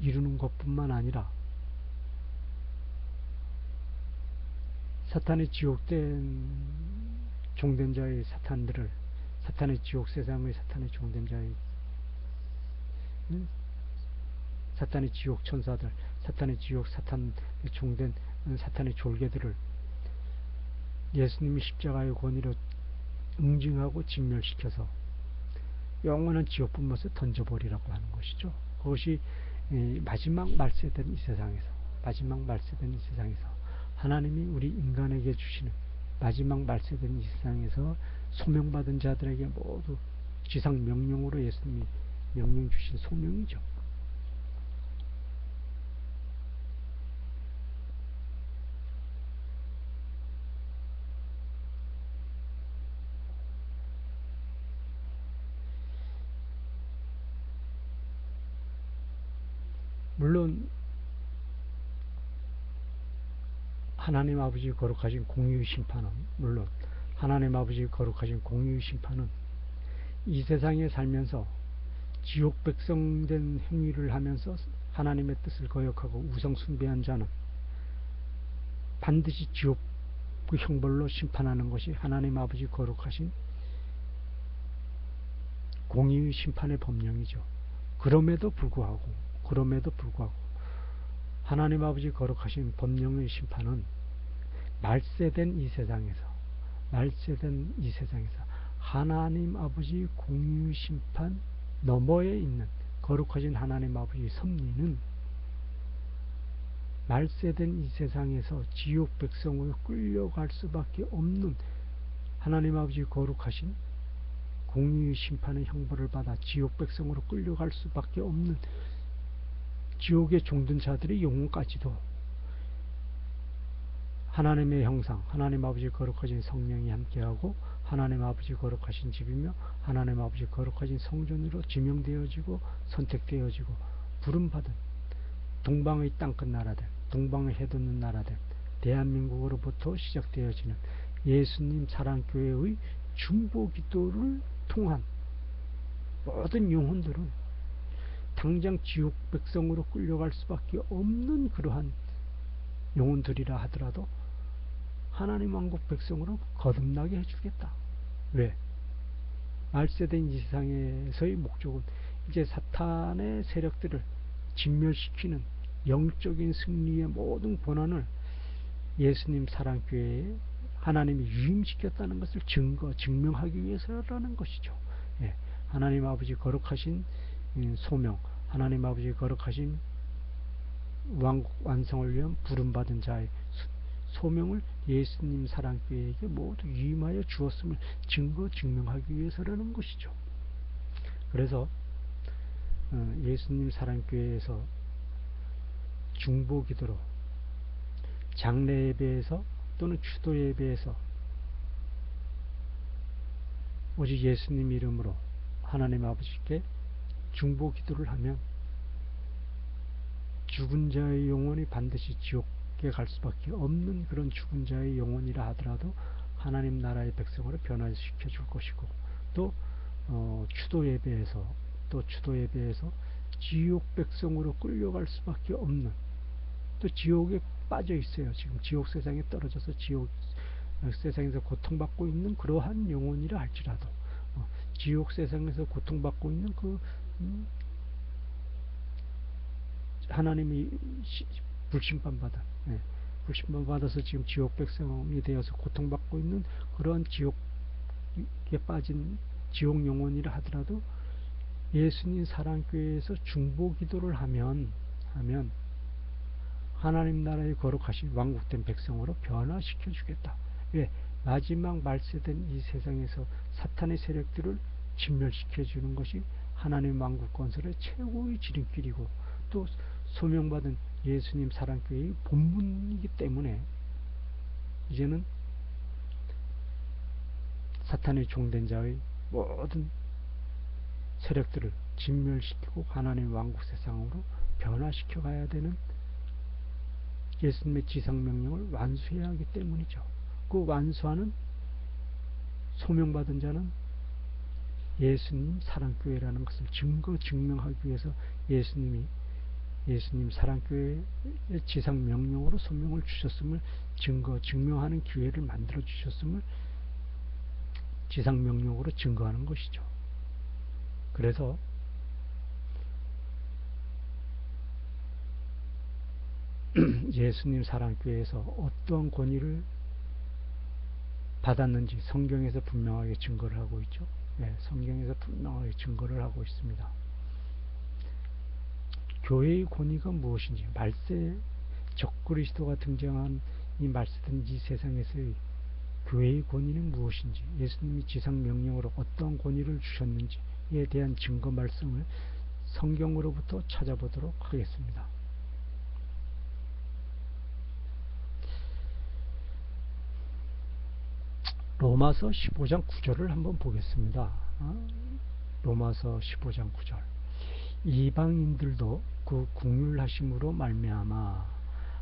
이루는 것뿐만 아니라 사탄의 지옥된 종된 자의 사탄들을, 사탄의 지옥 세상의 사탄의 종된 자의 사탄의 지옥 천사들, 사탄의 지옥 사탄의 종된 사탄의 졸개들을 예수님이 십자가의 권위로 응징하고 진멸시켜서 영원한 지옥 분못에 던져버리라고 하는 것이죠. 그것이 마지막 말세된 이 세상에서 하나님이 우리 인간에게 주시는 마지막 말세된 이 세상에서 소명받은 자들에게 모두 지상 명령으로 예수님이 명령 주신 소명이죠. 물론 하나님 아버지 거룩하신 공의의 심판은, 이 세상에 살면서 지옥 백성된 행위를 하면서 하나님의 뜻을 거역하고 우상 숭배한 자는 반드시 지옥 그 형벌로 심판하는 것이 하나님 아버지 거룩하신 공의의 심판의 법령이죠. 그럼에도 불구하고 하나님 아버지 거룩하신 법령의 심판은 말세된 이 세상에서 하나님 아버지 공의의 심판 너머에 있는 거룩하신 하나님 아버지 섭리는 말세된 이 세상에서 지옥 백성으로 끌려갈 수밖에 없는 하나님 아버지 거룩하신 공의의 심판의 형벌을 받아 지옥 백성으로 끌려갈 수밖에 없는 지옥에 종든 자들의 영혼까지도 하나님의 형상, 하나님 아버지 거룩하신 성령이 함께하고 하나님 아버지 거룩하신 집이며 하나님 아버지 거룩하신 성전으로 지명되어지고 선택되어지고 부름받은 동방의 땅끝 나라들, 동방의 해 돋는 나라들, 대한민국으로부터 시작되어지는 예수님 사랑교회의 중보기도를 통한 모든 영혼들은 당장 지옥 백성으로 끌려갈 수밖에 없는 그러한 영혼들이라 하더라도 하나님 왕국 백성으로 거듭나게 해주겠다. 왜? 말세된 이 세상에서의 목적은 이제 사탄의 세력들을 진멸시키는 영적인 승리의 모든 권한을 예수님 사랑교회에 하나님이 유임시켰다는 것을 증명하기 위해서라는 것이죠. 예, 하나님 아버지 거룩하신 소명, 하나님 아버지 거룩하신 왕국 완성을 위한 부름받은 자의 소명을 예수님 사랑교회에게 모두 유임하여 주었음을 증명하기 위해서라는 것이죠. 그래서 예수님 사랑교회에서 중보기도로 장례 예배에서 또는 추도 예배에서 오직 예수님 이름으로 하나님 아버지께 중보기도를 하면 죽은 자의 영혼이 반드시 지옥에 갈 수밖에 없는 그런 죽은 자의 영혼이라 하더라도 하나님 나라의 백성으로 변화시켜 줄 것이고, 또 추도 예배에서 지옥 백성으로 끌려갈 수밖에 없는, 또 지옥에 빠져 있어요. 지금 지옥 세상에 떨어져서 지옥 세상에서 고통받고 있는 그러한 영혼이라 할지라도 지옥 세상에서 고통받고 있는 그 하나님이 불심판받아서 지금 지옥 백성이 되어서 고통받고 있는 그러한 지옥에 빠진 지옥 영혼이라 하더라도 예수님 사랑교회에서 중보기도를 하면 하나님 나라의 거룩하신 왕국된 백성으로 변화시켜 주겠다. 왜? 마지막 말세된 이 세상에서 사탄의 세력들을 진멸시켜 주는 것이 하나님 왕국 건설의 최고의 지름길이고 또 소명받은 예수님 사랑교회의 본분이기 때문에 이제는 사탄의 종된 자의 모든 세력들을 진멸시키고 하나님 왕국 세상으로 변화시켜 가야 되는 예수님의 지상명령을 완수해야 하기 때문이죠. 그 완수하는 소명받은 자는 예수님 사랑교회라는 것을 증명하기 위해서 예수님 사랑교회의 지상명령으로 소명을 주셨음을 증명하는 기회를 만들어 주셨음을 지상명령으로 증거하는 것이죠. 그래서 예수님 사랑교회에서 어떠한 권위를 받았는지 성경에서 분명하게 증거를 하고 있죠. 네, 성경에서 분명하게 증거를 하고 있습니다. 교회의 권위가 무엇인지, 말세 적그리스도가 등장한 이 말세된 이 세상에서의 교회의 권위는 무엇인지, 예수님이 지상 명령으로 어떤 권위를 주셨는지에 대한 증거 말씀을 성경으로부터 찾아보도록 하겠습니다. 로마서 15장 9절을 한번 보겠습니다. 로마서 15장 9절. 이방인들도 그 긍휼하심으로 말미암아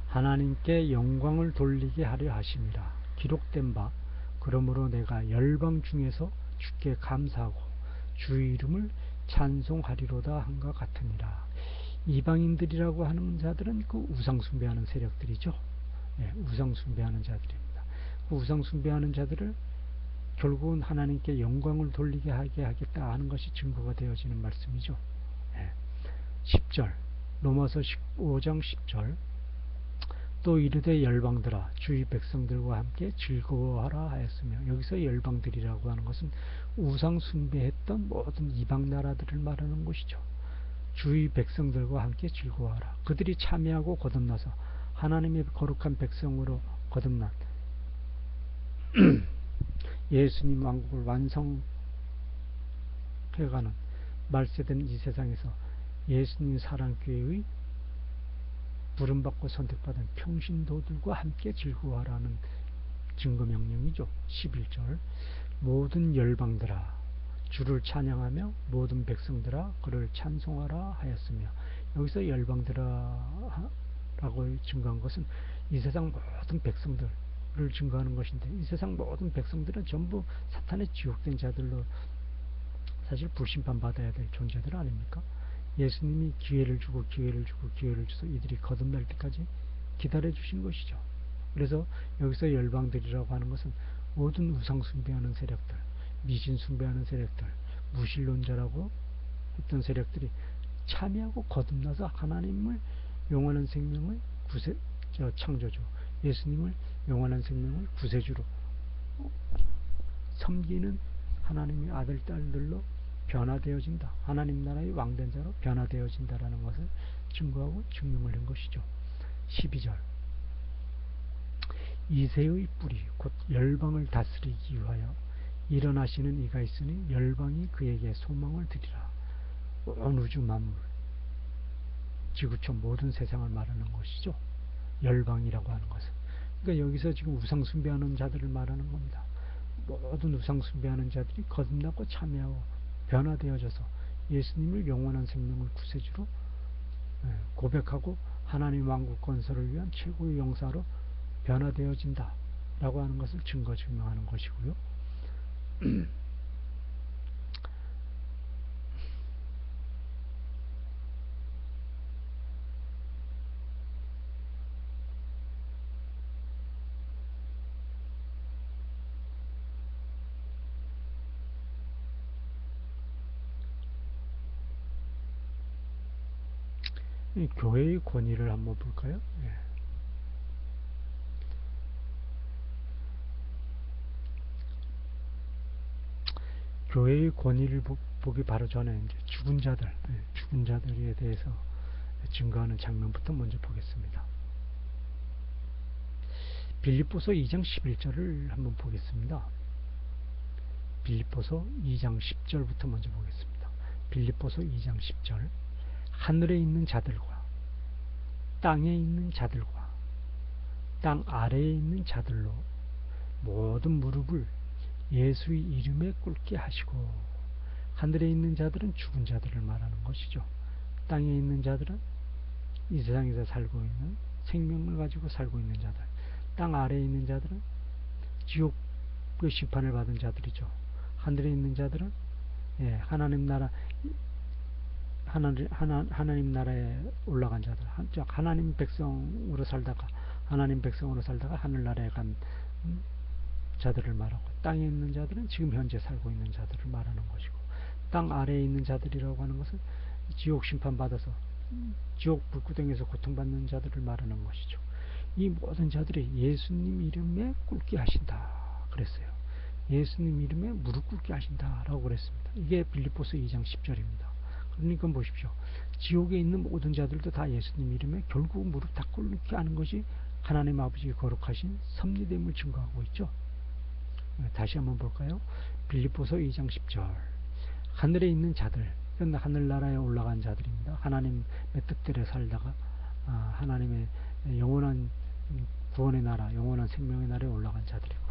하나님께 영광을 돌리게 하려 하심이라. 기록된 바 그러므로 내가 열방 중에서 주께 감사하고 주의 이름을 찬송하리로다 한것 같으니라. 이방인들이라고 하는 자들은 그 우상숭배하는 세력들이죠. 네, 우상숭배하는 자들입니다. 그 우상숭배하는 자들을 결국은 하나님께 영광을 돌리게 하게 하겠다 하는 것이 증거가 되어지는 말씀이죠. 10절, 로마서 15장 10절. 또 이르되 열방들아 주의 백성들과 함께 즐거워하라 하였으며, 여기서 열방들이라고 하는 것은 우상 숭배했던 모든 이방 나라들을 말하는 것이죠. 주의 백성들과 함께 즐거워하라. 그들이 참여하고 거듭나서 하나님의 거룩한 백성으로 거듭난 예수님 왕국을 완성해가는 말세된 이 세상에서 예수님 사랑교회의 부름받고 선택받은 평신도들과 함께 즐거워하라는 증거명령이죠. 11절 모든 열방들아 주를 찬양하며 모든 백성들아 그를 찬송하라 하였으며, 여기서 열방들아 라고 증거한 것은 이 세상 모든 백성들을 증거하는 것인데, 이 세상 모든 백성들은 전부 사탄의 지옥된 자들로 사실 불심판 받아야 될 존재들 아닙니까? 예수님이 기회를 주고 기회를 주고 기회를 줘서 이들이 거듭날 때까지 기다려 주신 것이죠. 그래서 여기서 열방들이라고 하는 것은 모든 우상 숭배하는 세력들, 미신 숭배하는 세력들, 무신론자라고 했던 세력들이 참여하고 거듭나서 하나님을 영원한 생명을 창조주 예수님을 영원한 생명을 구세주로 섬기는 하나님의 아들 딸들로 변화되어진다. 하나님 나라의 왕된 자로 변화되어진다라는 것을 증거하고 증명을 한 것이죠. 12절 이새의 뿌리 곧 열방을 다스리기 위하여 일어나시는 이가 있으니 열방이 그에게 소망을 드리라. 온 우주 만물 지구촌 모든 세상을 말하는 것이죠. 열방이라고 하는 것은. 그러니까 여기서 지금 우상 숭배하는 자들을 말하는 겁니다. 모든 우상 숭배하는 자들이 거듭나고 참여하고 변화되어져서 예수님을 영원한 생명을 구세주로 고백하고 하나님 왕국 건설을 위한 최고의 용사로 변화되어진다 라고 하는 것을 증거 증명하는 것이고요. 이 교회의 권위를 한번 볼까요? 예. 교회의 권위를 보기 바로 전에 이제 죽은 자들에 대해서 증거하는 장면부터 먼저 보겠습니다. 빌립보서 2장 11절을 한번 보겠습니다. 빌립보서 2장 10절부터 먼저 보겠습니다. 빌립보서 2장 10절 하늘에 있는 자들과 땅에 있는 자들과 땅 아래에 있는 자들로 모든 무릎을 예수의 이름에 꿇게 하시고, 하늘에 있는 자들은 죽은 자들을 말하는 것이죠. 땅에 있는 자들은 이 세상에서 살고 있는 생명을 가지고 살고 있는 자들, 땅 아래에 있는 자들은 지옥의 심판을 받은 자들이죠. 하늘에 있는 자들은 하나님 나라에 올라간 자들, 하나님 백성으로 살다가 하늘나라에 간 자들을 말하고, 땅에 있는 자들은 지금 현재 살고 있는 자들을 말하는 것이고, 땅 아래에 있는 자들이라고 하는 것은 지옥 심판 받아서 지옥 불구덩이에서 고통받는 자들을 말하는 것이죠. 이 모든 자들이 예수님 이름에 꿇게 하신다 그랬어요. 예수님 이름에 무릎 꿇게 하신다 라고 그랬습니다. 이게 빌립보서 2장 10절입니다. 그러니까 보십시오. 지옥에 있는 모든 자들도 다 예수님 이름에 결국 무릎 다 꿇게 하는 것이 하나님 아버지의 거룩하신 섭리됨을 증거하고 있죠. 다시 한번 볼까요? 빌립보서 2장 10절 하늘에 있는 자들, 이건 하늘나라에 올라간 자들입니다. 하나님의 뜻대로 살다가 하나님의 영원한 구원의 나라, 영원한 생명의 나라에 올라간 자들이고,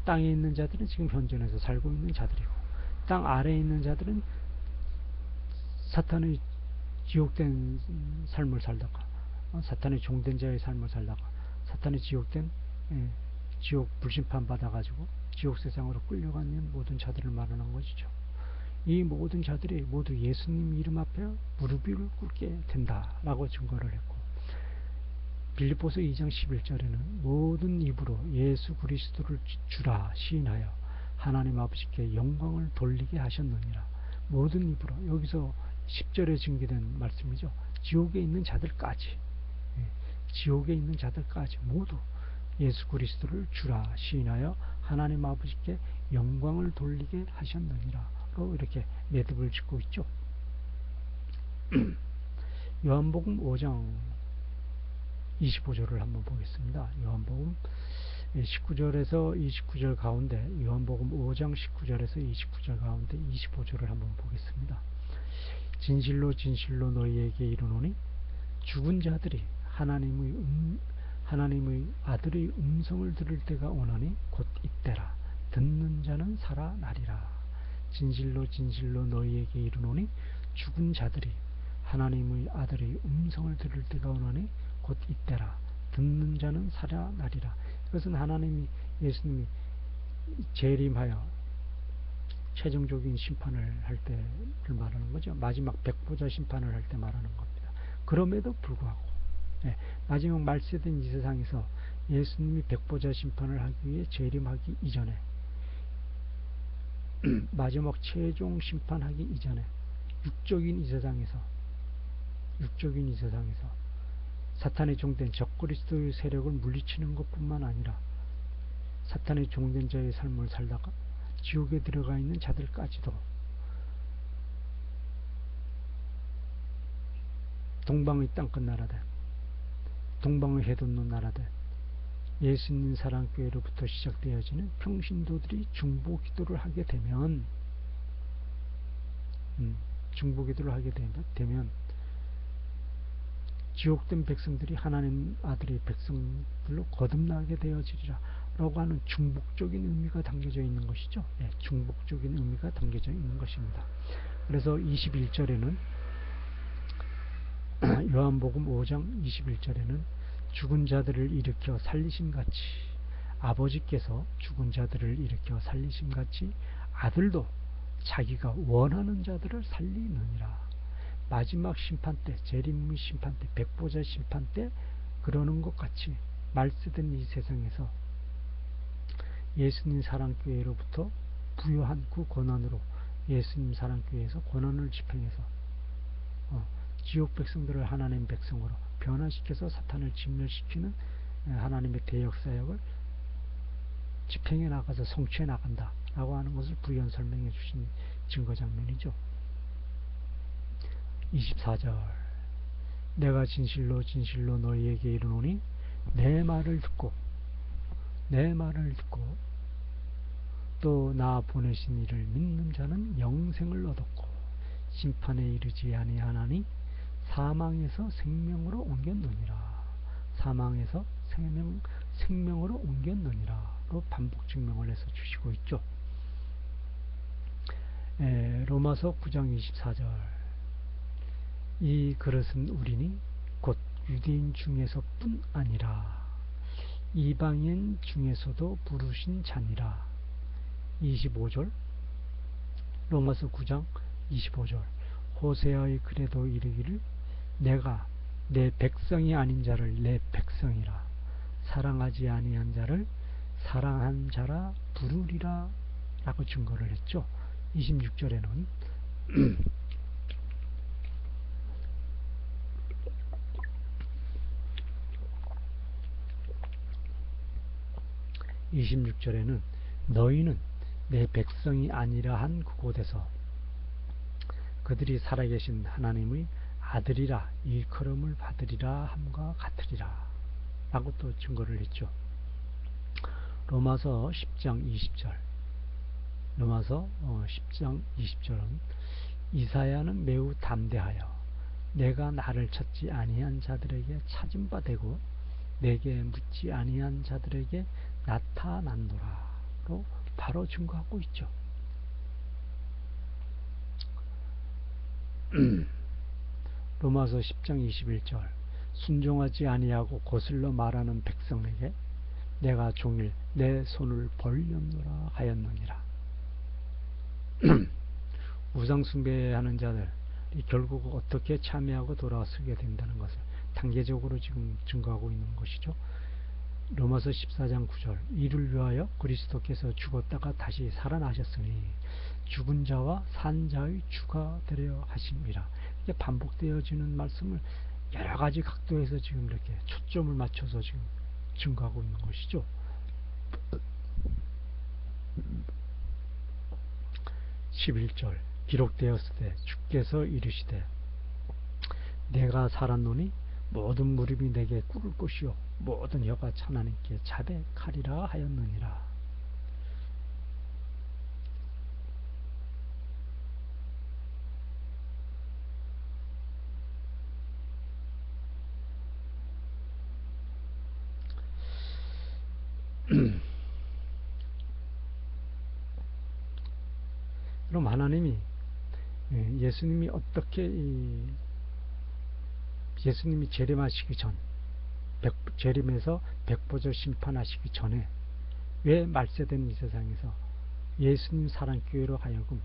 땅에 있는 자들은 지금 현존에서 살고 있는 자들이고, 땅 아래에 있는 자들은 사탄의 지옥된 삶을 살다가 사탄의 종된 자의 삶을 살다가 사탄의 지옥된 지옥 불심판 받아가지고 지옥 세상으로 끌려가는 모든 자들을 말하는 것이죠. 이 모든 자들이 모두 예수님 이름 앞에 무릎을 꿇게 된다라고 증거를 했고, 빌립보서 2장 11절에는 모든 입으로 예수 그리스도를 주라 시인하여 하나님 아버지께 영광을 돌리게 하셨느니라. 모든 입으로, 여기서 10절에 증기된 말씀이죠. 지옥에 있는 자들까지, 지옥에 있는 자들까지 모두 예수 그리스도를 주라 시인하여 하나님 아버지께 영광을 돌리게 하셨느니라로 이렇게 매듭을 짓고 있죠. 요한복음 5장 25절을 한번 보겠습니다. 요한복음 19절에서 29절 가운데, 요한복음 5장 19절에서 29절 가운데 25절을 한번 보겠습니다. 진실로 진실로 너희에게 이르노니 죽은 자들이 하나님의 아들의 음성을 들을 때가 오나니 곧 이때라. 듣는 자는 살아나리라. 진실로 진실로 너희에게 이르노니 죽은 자들이 하나님의 아들의 음성을 들을 때가 오나니 곧 이때라. 듣는 자는 살아나리라. 이것은 예수님이 재림하여 최종적인 심판을 할 때를 말하는 거죠. 마지막 백보자 심판을 할 때 말하는 겁니다. 그럼에도 불구하고 마지막 말세된 이 세상에서 예수님이 백보자 심판을 하기 위해 재림하기 이전에 마지막 최종 심판하기 이전에 육적인 이 세상에서 사탄의 종된 적그리스도의 세력을 물리치는 것뿐만 아니라 사탄의 종된 자의 삶을 살다가 지옥에 들어가 있는 자들까지도 동방의 땅끝 나라들, 동방의 해돋는 나라들, 예수님 사랑교회로부터 시작되어지는 평신도들이 중보기도를 하게 되면 지옥된 백성들이 하나님 아들의 백성들로 거듭나게 되어지리라 라고 하는 중복적인 의미가 담겨져 있는 것이죠. 중복적인 의미가 담겨져 있는 것입니다. 그래서 21절에는 요한복음 5장 21절에는 죽은 자들을 일으켜 살리심같이 아버지께서 죽은 자들을 일으켜 살리심같이 아들도 자기가 원하는 자들을 살리느니라. 마지막 심판 때, 재림의 심판 때, 백보자 심판 때 그러는 것 같이 말세된 이 세상에서 예수님 사랑교회로부터 부여한 그 권한으로 예수님 사랑교회에서 권한을 집행해서 지옥 백성들을 하나님 백성으로 변화시켜서 사탄을 진멸시키는 하나님의 대역사역을 집행해 나가서 성취해 나간다 라고 하는 것을 부연 설명해 주신 증거 장면이죠. 24절 내가 진실로 진실로 너희에게 이르노니 내 말을 듣고 또 나 보내신 이를 믿는 자는 영생을 얻었고 심판에 이르지 아니하나니 사망에서 생명으로 옮겼느니라. 사망에서 생명으로 옮겼느니라로 반복 증명을 해서 주시고 있죠. 로마서 9장 24절 이 그릇은 우리니 곧 유대인 중에서뿐 아니라 이방인 중에서도 부르신 자니라. 25절 로마서 9장 25절 호세아의 글에도 이르기를 내가 내 백성이 아닌 자를 내 백성이라 사랑하지 아니한 자를 사랑한 자라 부르리라 라고 증거를 했죠. 26절에는 26절에는 너희는 내 백성이 아니라 한 그곳에서 그들이 살아계신 하나님의 아들이라 일컬음을 받으리라 함과 같으리라 라고 또 증거를 했죠. 로마서 10장 20절 로마서 10장 20절은 이사야는 매우 담대하여 내가 나를 찾지 아니한 자들에게 찾은 바 되고 내게 묻지 아니한 자들에게 나타난노라로 바로 증거하고 있죠. 로마서 10장 21절 순종하지 아니하고 거슬러 말하는 백성에게 내가 종일 내 손을 벌렸노라 하였느니라. 우상 숭배하는 자들이 결국 어떻게 참여하고 돌아서게 된다는 것을 단계적으로 지금 증거하고 있는 것이죠. 로마서 14장 9절 이를 위하여 그리스도께서 죽었다가 다시 살아나셨으니 죽은 자와 산 자의 주가 되려 하심이라. 이게 반복되어지는 말씀을 여러 가지 각도에서 지금 이렇게 초점을 맞춰서 지금 증거하고 있는 것이죠. 11절 기록되었으되 주께서 이르시되 내가 살았노니 모든 무릎이 내게 꿇을 것이요 모든 혀가 하나님께 자백하리라 하였느니라. 그럼 하나님이 예수님이 어떻게 예수님이 재림하시기 전 재림에서 백보절 심판하시기 전에 왜 말세된 이 세상에서 예수님 사랑교회로 하여금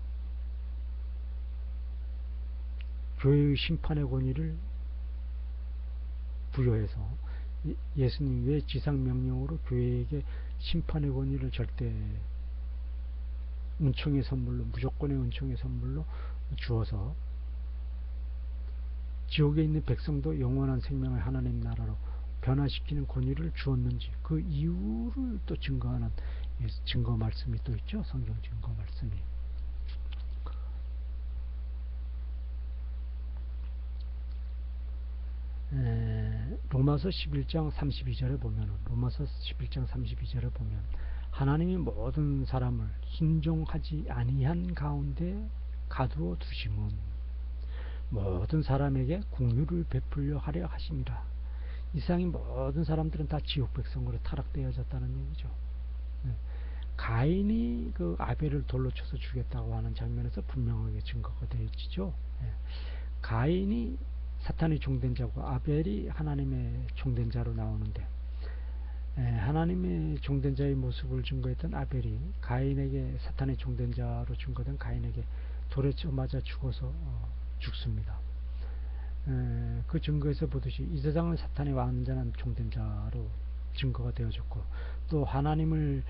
교회의 심판의 권위를 부여해서 예수님 왜 지상명령으로 교회에게 심판의 권위를 절대 은총의 선물로 무조건의 은총의 선물로 주어서 지옥에 있는 백성도 영원한 생명을 하나님 나라로 변화시키는 권위를 주었는지 그 이유를 또 증거하는 증거 말씀이 또 있죠. 성경 증거 말씀이. 로마서 11장 32절에 보면 로마서 11장 32절에 보면 하나님이 모든 사람을 순종하지 아니한 가운데 가두어 두심은 모든 사람에게 긍휼을 베풀려 하려 하심이라. 이 세상의 모든 사람들은 다 지옥 백성으로 타락되어졌다는 얘기죠. 가인이 그 아벨을 돌로 쳐서 죽였다고 하는 장면에서 분명하게 증거가 되어 있죠. 가인이 사탄의 종된 자고 아벨이 하나님의 종된 자로 나오는데 하나님의 종된 자의 모습을 증거했던 아벨이 가인에게 사탄의 종된 자로 증거된 가인에게 돌에 맞아 죽어서 죽습니다. 그 증거에서 보듯이 이 세상은 사탄의 완전한 종된 자로 증거가 되어졌고 또 하나님을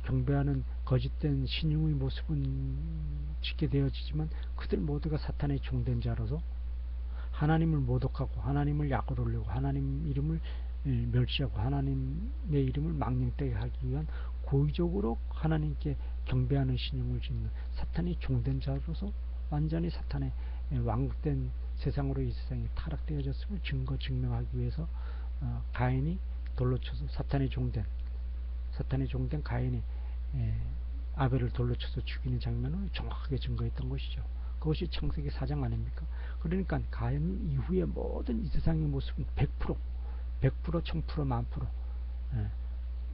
경배하는 거짓된 신용의 모습은 짓게 되어지지만 그들 모두가 사탄의 종된 자로서 하나님을 모독하고 하나님을 약을 올리고 하나님 이름을 멸시하고 하나님의 이름을 망령되게 하기 위한 고의적으로 하나님께 경배하는 신용을 짓는 사탄의 종된 자로서 완전히 사탄의 왕국된 세상으로 이 세상이 타락되어졌음을 증명하기 위해서 가인이 돌로 쳐서 사탄의 종된 가인이 아벨을 돌로 쳐서 죽이는 장면을 정확하게 증거했던 것이죠. 그것이 창세기 4장 아닙니까? 그러니까 가인 이후의 모든 이 세상의 모습은 100%, 1000%, 만프로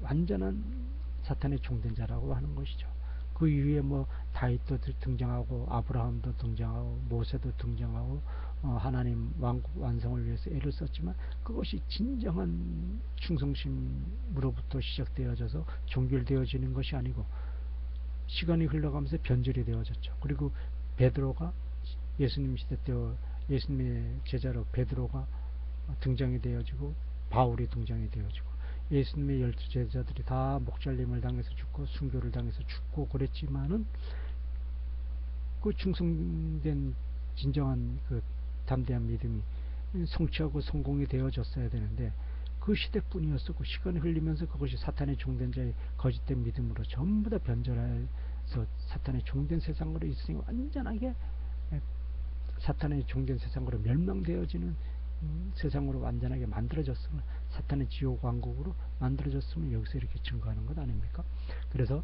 완전한 사탄의 종된 자라고 하는 것이죠. 그 이후에 뭐 다윗도 등장하고 아브라함도 등장하고 모세도 등장하고 하나님 왕국 완성을 위해서 애를 썼지만 그것이 진정한 충성심으로부터 시작되어져서 종결되어지는 것이 아니고 시간이 흘러가면서 변절이 되어졌죠. 그리고 베드로가 예수님 시대 때 예수님의 제자로 베드로가 등장이 되어지고 바울이 등장이 되어지고 예수님의 12 제자들이 다 목잘림을 당해서 죽고 순교를 당해서 죽고 그랬지만은 그 충성된 진정한 그 담대한 믿음이 성취하고 성공이 되어졌어야 되는데 그 시대뿐이었었고 시간이 흘리면서 그것이 사탄의 종된 자의 거짓된 믿음으로 전부 다 변절해서 사탄의 종된 세상으로 있으니 완전하게 사탄의 종된 세상으로 멸망되어지는 세상으로 완전하게 만들어졌음을 사탄의 지옥 왕국으로 만들어졌음을 여기서 이렇게 증거하는 것 아닙니까? 그래서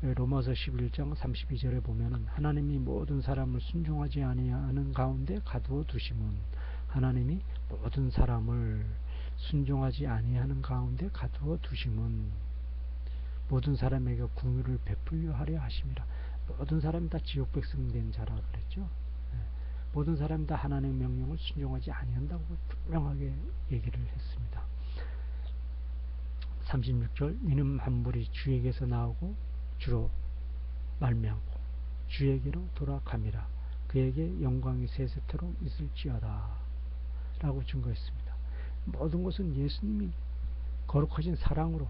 로마서 11장 32절에 보면은 하나님이 모든 사람을 순종하지 아니하는 가운데 가두어 두심은 하나님이 모든 사람을 순종하지 아니하는 가운데 가두어 두심은 모든 사람에게 긍휼을 베풀려 하려 하심이라. 모든 사람이 다 지옥 백성 된 자라 그랬죠. 모든 사람이 다 하나님의 명령을 순종하지 아니한다고 분명하게 얘기를 했습니다. 36절 이는 만물이 주에게서 나오고 주로 말미암고 주에게로 돌아감이라. 그에게 영광이 세세토록 있을지어다 라고 증거했습니다. 모든 것은 예수님이 거룩하신 사랑으로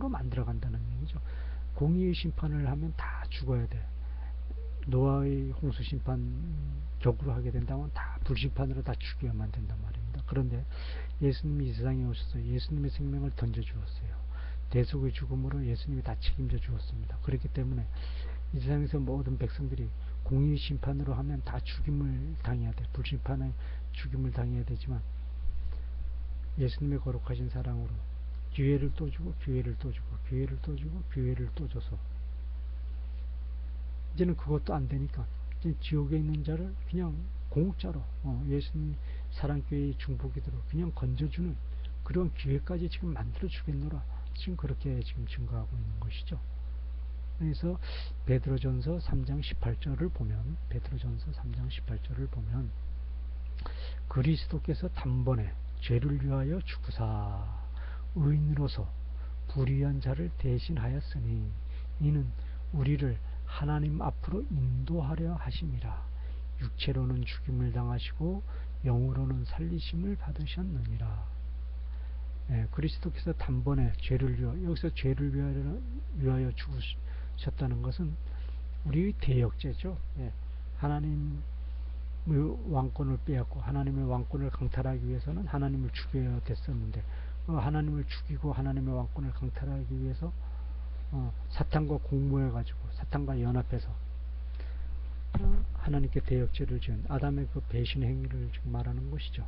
만들어간다는 얘기죠. 공의의 심판을 하면 다 죽어야 돼. 노아의 홍수 심판 격으로 하게 된다면 다 불심판으로 다 죽여야만 된단 말입니다. 그런데 예수님이 이 세상에 오셔서 예수님의 생명을 던져주었어요. 대속의 죽음으로 예수님이 다 책임져 주었습니다. 그렇기 때문에 이 세상에서 모든 백성들이 공의 심판으로 하면 다 죽임을 당해야 돼. 불심판의 죽임을 당해야 되지만 예수님의 거룩하신 사랑으로 기회를 또 주고 기회를 또 주고 기회를 또 주고 기회를 또 줘서 이제는 그것도 안 되니까 이제 지옥에 있는 자를 그냥 공짜로 예수님 사랑교회의 중보기도로 그냥 건져주는 그런 기회까지 지금 만들어 주겠노라. 지금 그렇게 지금 증거하고 있는 것이죠. 그래서 베드로전서 3장 18절을 보면 그리스도께서 단번에 죄를 위하여 죽으사 의인으로서 불의한 자를 대신하였으니 이는 우리를 하나님 앞으로 인도하려 하심이라. 육체로는 죽임을 당하시고 영으로는 살리심을 받으셨느니라. 그리스도께서 단번에 죄를 위하여, 여기서 죄를 위하여 죽으셨다는 것은 우리의 대역죄죠. 하나님의 왕권을 빼앗고 하나님의 왕권을 강탈하기 위해서는 하나님을 죽여야 됐었는데, 하나님을 죽이고 하나님의 왕권을 강탈하기 위해서 사탄과 공모해 가지고 사탄과 연합해서 하나님께 대역죄를 지은 아담의 그 배신 행위를 지금 말하는 것이죠.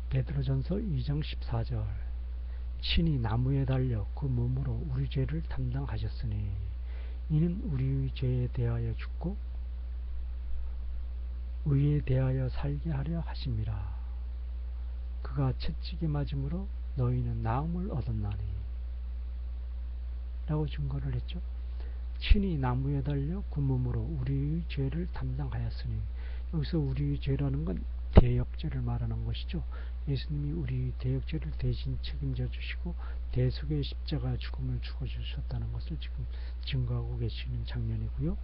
베드로전서 2장 14절 친히 나무에 달려 그 몸으로 우리 죄를 담당하셨으니 이는 우리의 죄에 대하여 죽고 의에 대하여 살게 하려 하심이라. 그가 채찍에 맞음으로 너희는 나음을 얻었나니 라고 증거를 했죠. 친히 나무에 달려 그 몸으로 우리의 죄를 담당하였으니, 여기서 우리의 죄라는 건 대역죄를 말하는 것이죠. 예수님이 우리 대역죄를 대신 책임져 주시고 대속의 십자가 죽음을 죽어 주셨다는 것을 지금 증거하고 계시는 장면이고요.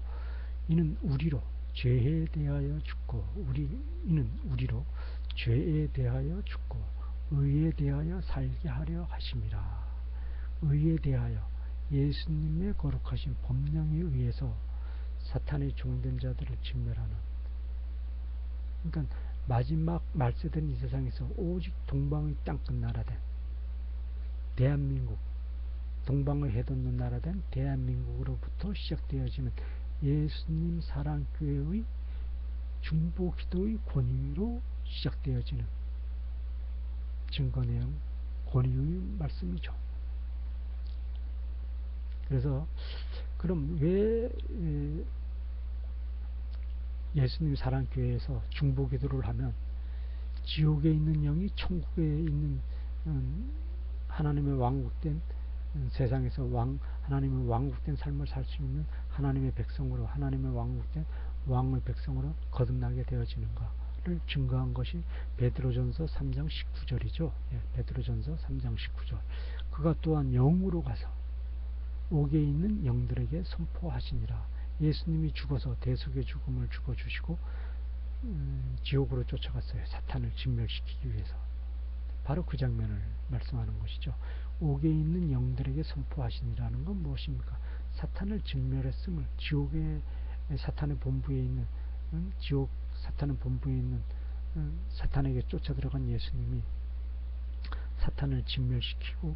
이는 우리로 죄에 대하여 죽고 이는 우리로 죄에 대하여 죽고 의에 대하여 살게 하려 하심이라. 의에 대하여 예수님의 거룩하신 법령에 의해서 사탄의 종된 자들을 진멸하는, 그러니까 마지막 말세된 이 세상에서 오직 동방의 땅끝 나라된 대한민국, 동방을 해돋는 나라된 대한민국으로부터 시작되어지는 예수님 사랑교회의 중보기도의 권위로 시작되어지는 증거 내용, 권위의 말씀이죠. 그래서 그럼 왜 예수님 사랑교회에서 중보기도를 하면 지옥에 있는 영이 천국에 있는 하나님의 왕국된 세상에서 하나님의 왕국된 삶을 살 수 있는 하나님의 백성으로, 하나님의 왕국된 왕의 백성으로 거듭나게 되어지는가를 증거한 것이 베드로전서 3장 19절이죠. 베드로전서 3장 19절. 그가 또한 영으로 가서 옥에 있는 영들에게 선포하시니라. 예수님이 죽어서 대속의 죽음을 죽어주시고 지옥으로 쫓아갔어요. 사탄을 진멸시키기 위해서. 바로 그 장면을 말씀하는 것이죠. 옥에 있는 영들에게 선포하시니라는 건 무엇입니까? 사탄을 진멸했음을, 지옥의 사탄의 본부에 있는 지옥 사탄의 본부에 있는 사탄에게 쫓아 들어간 예수님이 사탄을 진멸시키고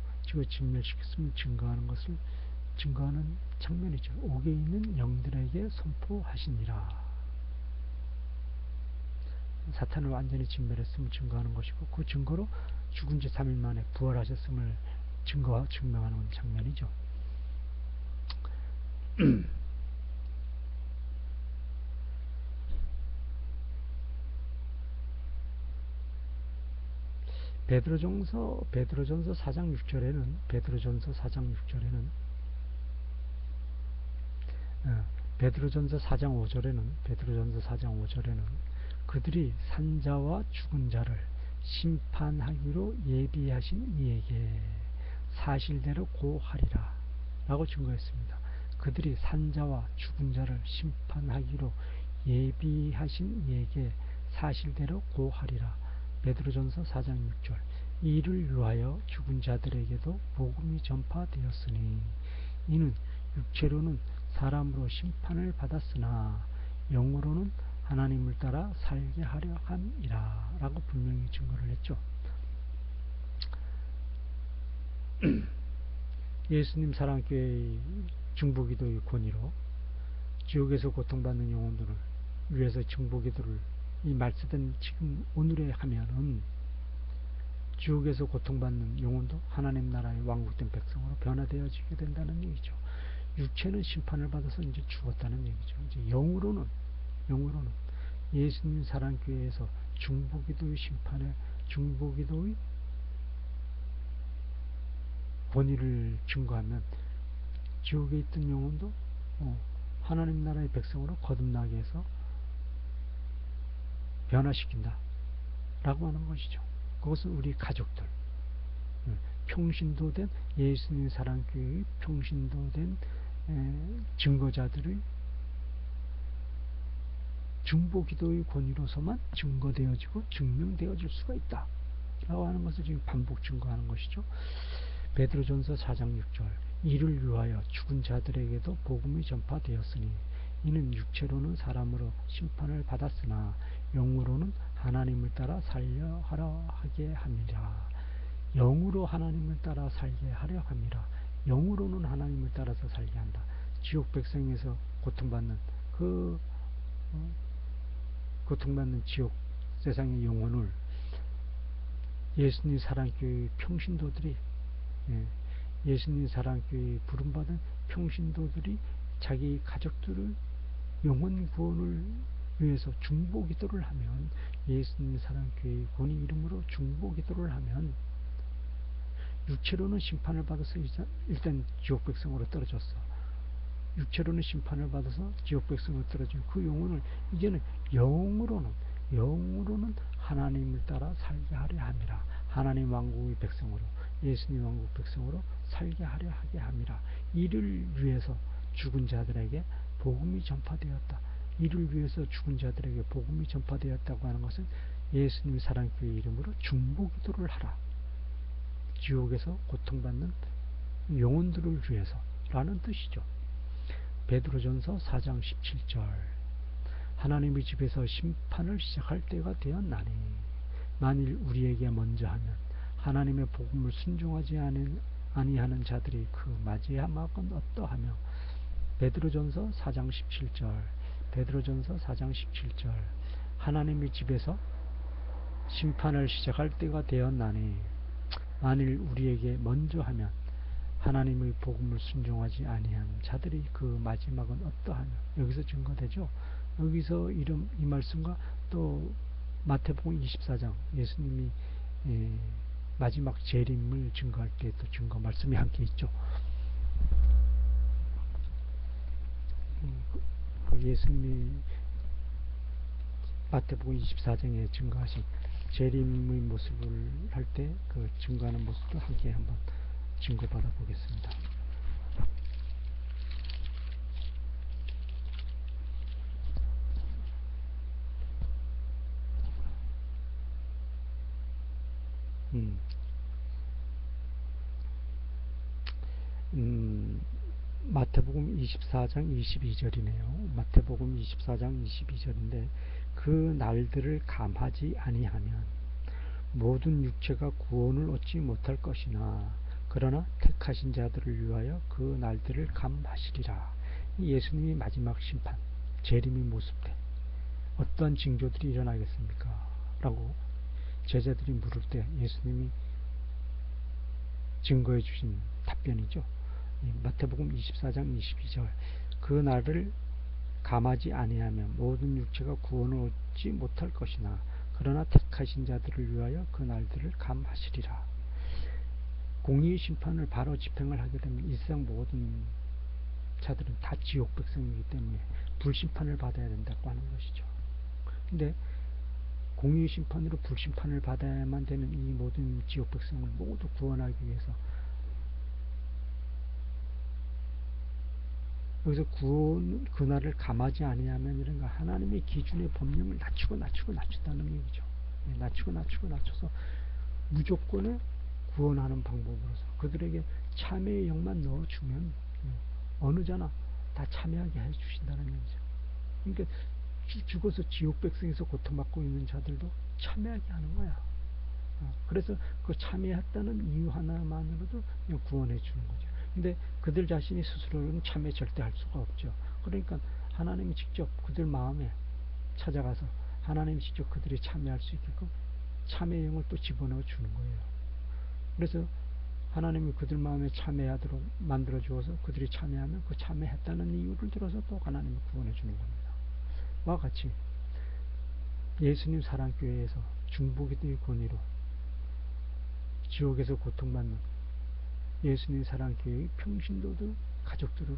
진멸시켰음을 증거하는 것을 증거하는 장면이죠. 옥에 있는 영들에게 선포하시니라. 사탄을 완전히 진멸했음을 증거하는 것이고, 그 증거로 죽은 지 3일 만에 부활하셨음을 증명하는 장면이죠. 베드로전서 4장 6절에는 베드로전서 4장 5절에는 그들이 산자와 죽은 자를 심판하기로 예비하신 이에게 사실대로 고하리라 라고 증거했습니다. 그들이 산자와 죽은 자를 심판하기로 예비하신 이에게 사실대로 고하리라. 베드로전서 4장 6절. 이를 위하여 죽은 자들에게도 복음이 전파되었으니 이는 육체로는 사람으로 심판을 받았으나 영으로는 하나님을 따라 살게 하려 함이라 라고 분명히 증거를 했죠. 예수님 사랑교회의 중보기도의 권위로 지옥에서 고통받는 영혼들을 위해서 중보기도를 이 말씀된 지금 오늘에 하면은 지옥에서 고통받는 영혼도 하나님 나라의 왕국된 백성으로 변화되어지게 된다는 얘기죠. 육체는 심판을 받아서 이제 죽었다는 얘기죠. 이제 영으로는 예수님 사랑교회에서 중보기도의 심판에, 중보기도의 권위를 증거하면 지옥에 있던 영혼도 하나님 나라의 백성으로 거듭나게 해서 변화시킨다 라고 하는 것이죠. 그것은 우리 가족들, 평신도된 예수님 사랑교회의 평신도된 증거자들의 중보기도의 권위로서만 증거되어지고 증명되어질 수가 있다 라고 하는 것을 지금 반복 증거하는 것이죠. 베드로전서 4장 6절, 이를 위하여 죽은 자들에게도 복음이 전파되었으니 이는 육체로는 사람으로 심판을 받았으나 영으로는 하나님을 따라 살려 하려 하게 함이라. 영으로 하나님을 따라 살게 하려 함이라. 영으로는 하나님을 따라서 살게 한다. 지옥 백성에서 고통받는 고통받는 지옥 세상의 영혼을 예수님 사랑교회 평신도들이, 예수님 사랑교회 부름받은 평신도들이 자기 가족들을 영혼 구원을 위해서 중보기도를 하면, 예수님 사랑교회 권위 이름으로 중보기도를 하면 육체로는 심판을 받아서 일단 지옥 백성으로 떨어졌어. 육체로는 심판을 받아서 지옥 백성으로 떨어진 그 영혼을 이제는 영으로는 하나님을 따라 살게 하려 함이라. 하나님 왕국의 백성으로, 예수님 왕국 백성으로 살게 하려 하게 함이라. 이를 위해서 죽은 자들에게 복음이 전파되었다. 이를 위해서 죽은 자들에게 복음이 전파되었다고 하는 것은 예수님 사랑교회 이름으로 중보기도를 하라. 지옥에서 고통받는 영혼들을 위해서 라는 뜻이죠. 베드로전서 4장 17절, 하나님의 집에서 심판을 시작할 때가 되었나니 만일 우리에게 먼저 하면 하나님의 복음을 순종하지 아니하는 자들이 그 맞이함은 어떠하며. 베드로전서 4장 17절, 베드로전서 4장 17절, 하나님의 집에서 심판을 시작할 때가 되었나니 만일 우리에게 먼저 하면 하나님의 복음을 순종하지 아니한 자들이 그 마지막은 어떠하며. 여기서 증거되죠. 여기서 이 말씀과 또 마태복음 24장 예수님이 마지막 재림을 증거할 때 또 증거 말씀이 함께 있죠. 예수님이 마태복음 24장에 증거하신 재림의 모습을 할 때 그 증거하는 모습도 함께 한번 증거받아 보겠습니다. 마태복음 24장 22절이네요. 마태복음 24장 22절인데, 그 날들을 감하지 아니하면 모든 육체가 구원을 얻지 못할 것이나 그러나 택하신 자들을 위하여 그 날들을 감하시리라. 예수님이 마지막 심판, 재림의 모습 때 어떤 징조들이 일어나겠습니까? 라고 제자들이 물을 때 예수님이 증거해 주신 답변이죠. 마태복음 24장 22절, 그 날을 감하지 아니하면 모든 육체가 구원을 얻지 못할 것이나 그러나 택하신 자들을 위하여 그 날들을 감하시리라. 공의의 심판을 바로 집행을 하게 되면 이 세상 모든 자들은 다 지옥 백성이기 때문에 불심판을 받아야 된다고 하는 것이죠. 근데 공의의 심판으로 불심판을 받아야만 되는 이 모든 지옥 백성을 모두 구원하기 위해서 여기서 그날을 감하지 아니하면 이런가 하나님의 기준의 법령을 낮춘다는 얘기죠. 낮춰서 무조건에 구원하는 방법으로서 그들에게 참회의 영만 넣어주면 어느 자나 다 참회하게 해주신다는 얘기죠. 그러니까 죽어서 지옥 백성에서 고통받고 있는 자들도 참회하게 하는 거야. 그래서 그 참회했다는 이유 하나만으로도 그냥 구원해 주는 거죠. 근데 그들 자신이 스스로는 참회 절대 할 수가 없죠. 그러니까 하나님이 직접 그들 마음에 찾아가서 하나님이 직접 그들이 참회할 수 있게끔 참회의 영을 또 집어넣어 주는 거예요. 그래서 하나님이 그들 마음에 참회하도록 만들어 주어서 그들이 참회하면 그 참회했다는 이유를 들어서 또 하나님이 구원해 주는 겁니다. 와 같이 예수님 사랑교회에서 중보기도의 권위로 지옥에서 고통받는 예수님의 사랑교회의 평신도들, 가족들을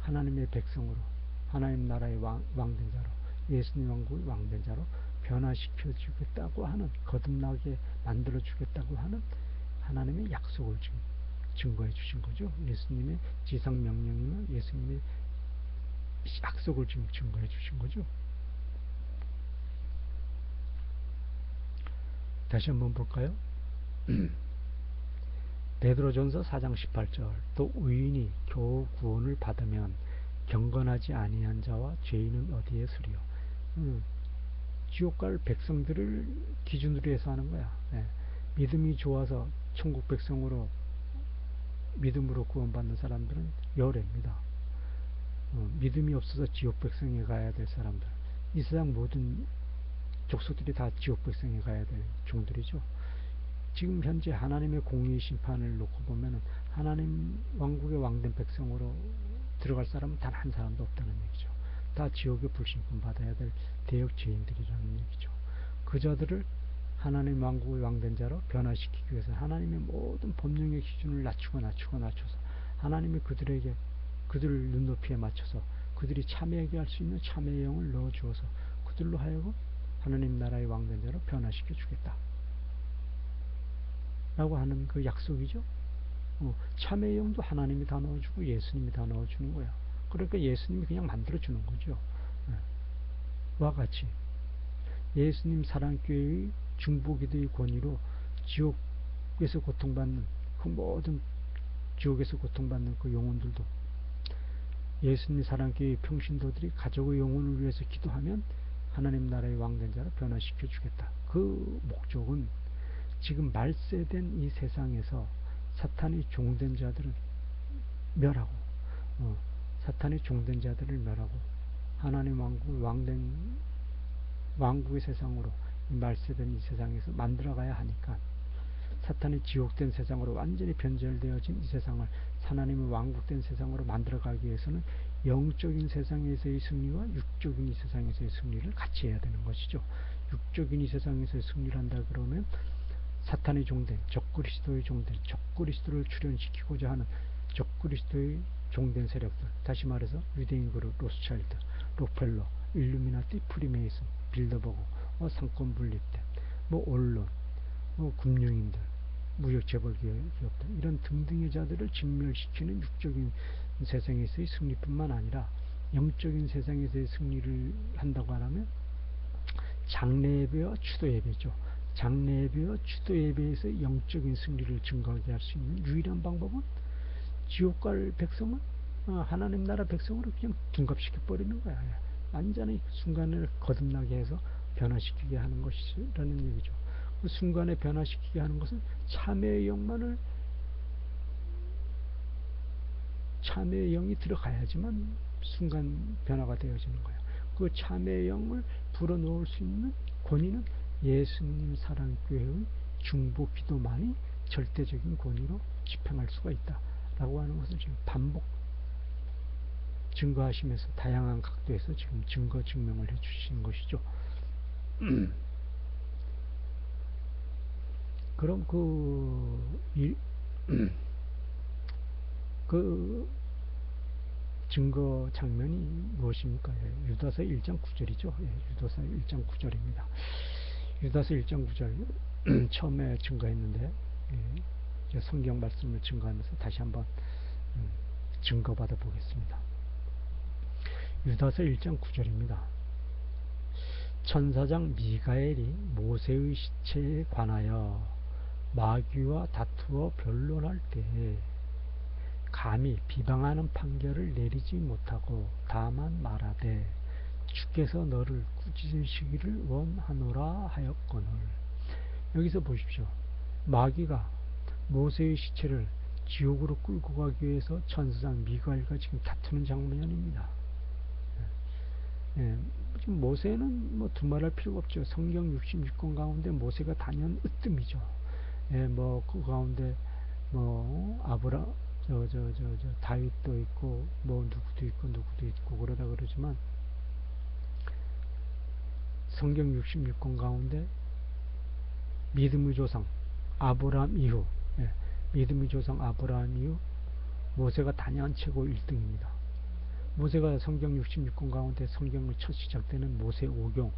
하나님의 백성으로, 하나님 나라의 왕된 자로, 예수님 왕국의 왕된 자로 변화시켜 주겠다고 하는, 거듭나게 만들어 주겠다고 하는 하나님의 약속을 지금 증거해 주신 거죠. 예수님의 지상 명령이면 예수님의 약속을 지금 증거해 주신 거죠. 다시 한번 볼까요? 베드로전서 4장 18절, 또 의인이 겨우 구원을 받으면 경건하지 아니한 자와 죄인은 어디에 서리요. 지옥 갈 백성들을 기준으로 해서 하는 거야. 믿음이 좋아서 천국 백성으로, 믿음으로 구원받는 사람들은 열애입니다. 믿음이 없어서 지옥 백성에 가야 될 사람들, 이 세상 모든 족속들이 다 지옥 백성에 가야 될 종들이죠. 지금 현재 하나님의 공의 심판을 놓고 보면은 하나님 왕국의 왕된 백성으로 들어갈 사람은 단 한 사람도 없다는 얘기죠. 다 지옥의 불신품 받아야 될 대역 죄인들이라는 얘기죠. 그 자들을 하나님 왕국의 왕된 자로 변화시키기 위해서 하나님의 모든 법령의 기준을 낮춰서 하나님이 그들에게, 그들 눈높이에 맞춰서 그들이 참여하게 할 수 있는 참여의 영을 넣어주어서 그들로 하여금 하나님 나라의 왕된 자로 변화시켜 주겠다 라고 하는 그 약속이죠. 참여의 영도 하나님이 다 넣어주고 예수님이 다 넣어주는 거야. 그러니까 예수님이 그냥 만들어주는 거죠. 와 같이 예수님 사랑교회의 중보기도의 권위로 지옥에서 고통받는 그 모든, 지옥에서 고통받는 그 영혼들도 예수님 사랑교회의 평신도들이 가족의 영혼을 위해서 기도하면 하나님 나라의 왕된 자로 변화시켜 주겠다. 그 목적은 지금 말세된 이 세상에서 사탄의 종된 자들은 멸하고, 사탄의 종된 자들을 멸하고 하나님 왕국을 왕국의 세상으로, 말세된 이 세상에서 만들어가야 하니까, 사탄이 지옥된 세상으로 완전히 변절되어진 이 세상을 하나님의 왕국된 세상으로 만들어가기 위해서는 영적인 세상에서의 승리와 육적인 이 세상에서의 승리를 같이 해야 되는 것이죠. 육적인 이 세상에서의 승리를 한다 그러면 사탄의 종된, 적그리스도의 종된, 적그리스도를 출현시키고자 하는 적그리스도의 종된 세력들, 다시 말해서 유대인 그룹, 로스차일드, 록펠러, 일루미나티, 프리메이슨, 빌더버그, 상권 분립대, 언론, 금융인들, 무역 재벌 기업들, 이런 등등의 자들을 진멸시키는 육적인 세상에서의 승리뿐만 아니라 영적인 세상에서의 승리를 한다고 하면 장례예배와 추도예배죠. 장례예배와 추도예배에서 영적인 승리를 증거하게 할 수 있는 유일한 방법은 지옥 갈 백성은 하나님 나라 백성으로 그냥 둔갑시켜 버리는 거야. 완전히 순간을 거듭나게 해서 변화시키게 하는 것이라는 얘기죠. 그 순간에 변화시키게 하는 것은 참회의 영이 들어가야지만 순간 변화가 되어지는 거예요. 그 참회의 영을 불어넣을 수 있는 권위는 예수님 사랑교회의 중보 기도만이 절대적인 권위로 집행할 수가 있다라고 하는 것을 지금 반복 증거하시면서 다양한 각도에서 지금 증거 증명을 해주신 것이죠. 그럼 그 증거 장면이 무엇입니까? 유다서 1장 9절이죠. 유다서 1장 9절입니다. 유다서 1장 9절 처음에 증거했는데, 성경 말씀을 증거하면서 다시 한번 증거받아 보겠습니다. 유다서 1장 9절입니다. 천사장 미가엘이 모세의 시체에 관하여 마귀와 다투어 변론할 때에 감히 비방하는 판결을 내리지 못하고 다만 말하되 주께서 너를 꾸짖으시기를 원하노라 하였거늘. 여기서 보십시오. 마귀가 모세의 시체를 지옥으로 끌고 가기 위해서 천사장 미가엘과 지금 다투는 장면입니다. 지금 모세는 두말할 필요가 없죠. 성경 66권 가운데 모세가 단연 으뜸이죠. 그 가운데 다윗도 있고 누구도 있고 그러다 그러지만 성경 66권 가운데 믿음의 조상 아브라함 이후 믿음의 조상 아브라함 이후 모세가 단연 최고 1등입니다. 모세가 성경 66권 가운데 성경의 첫 시작되는 모세 5경을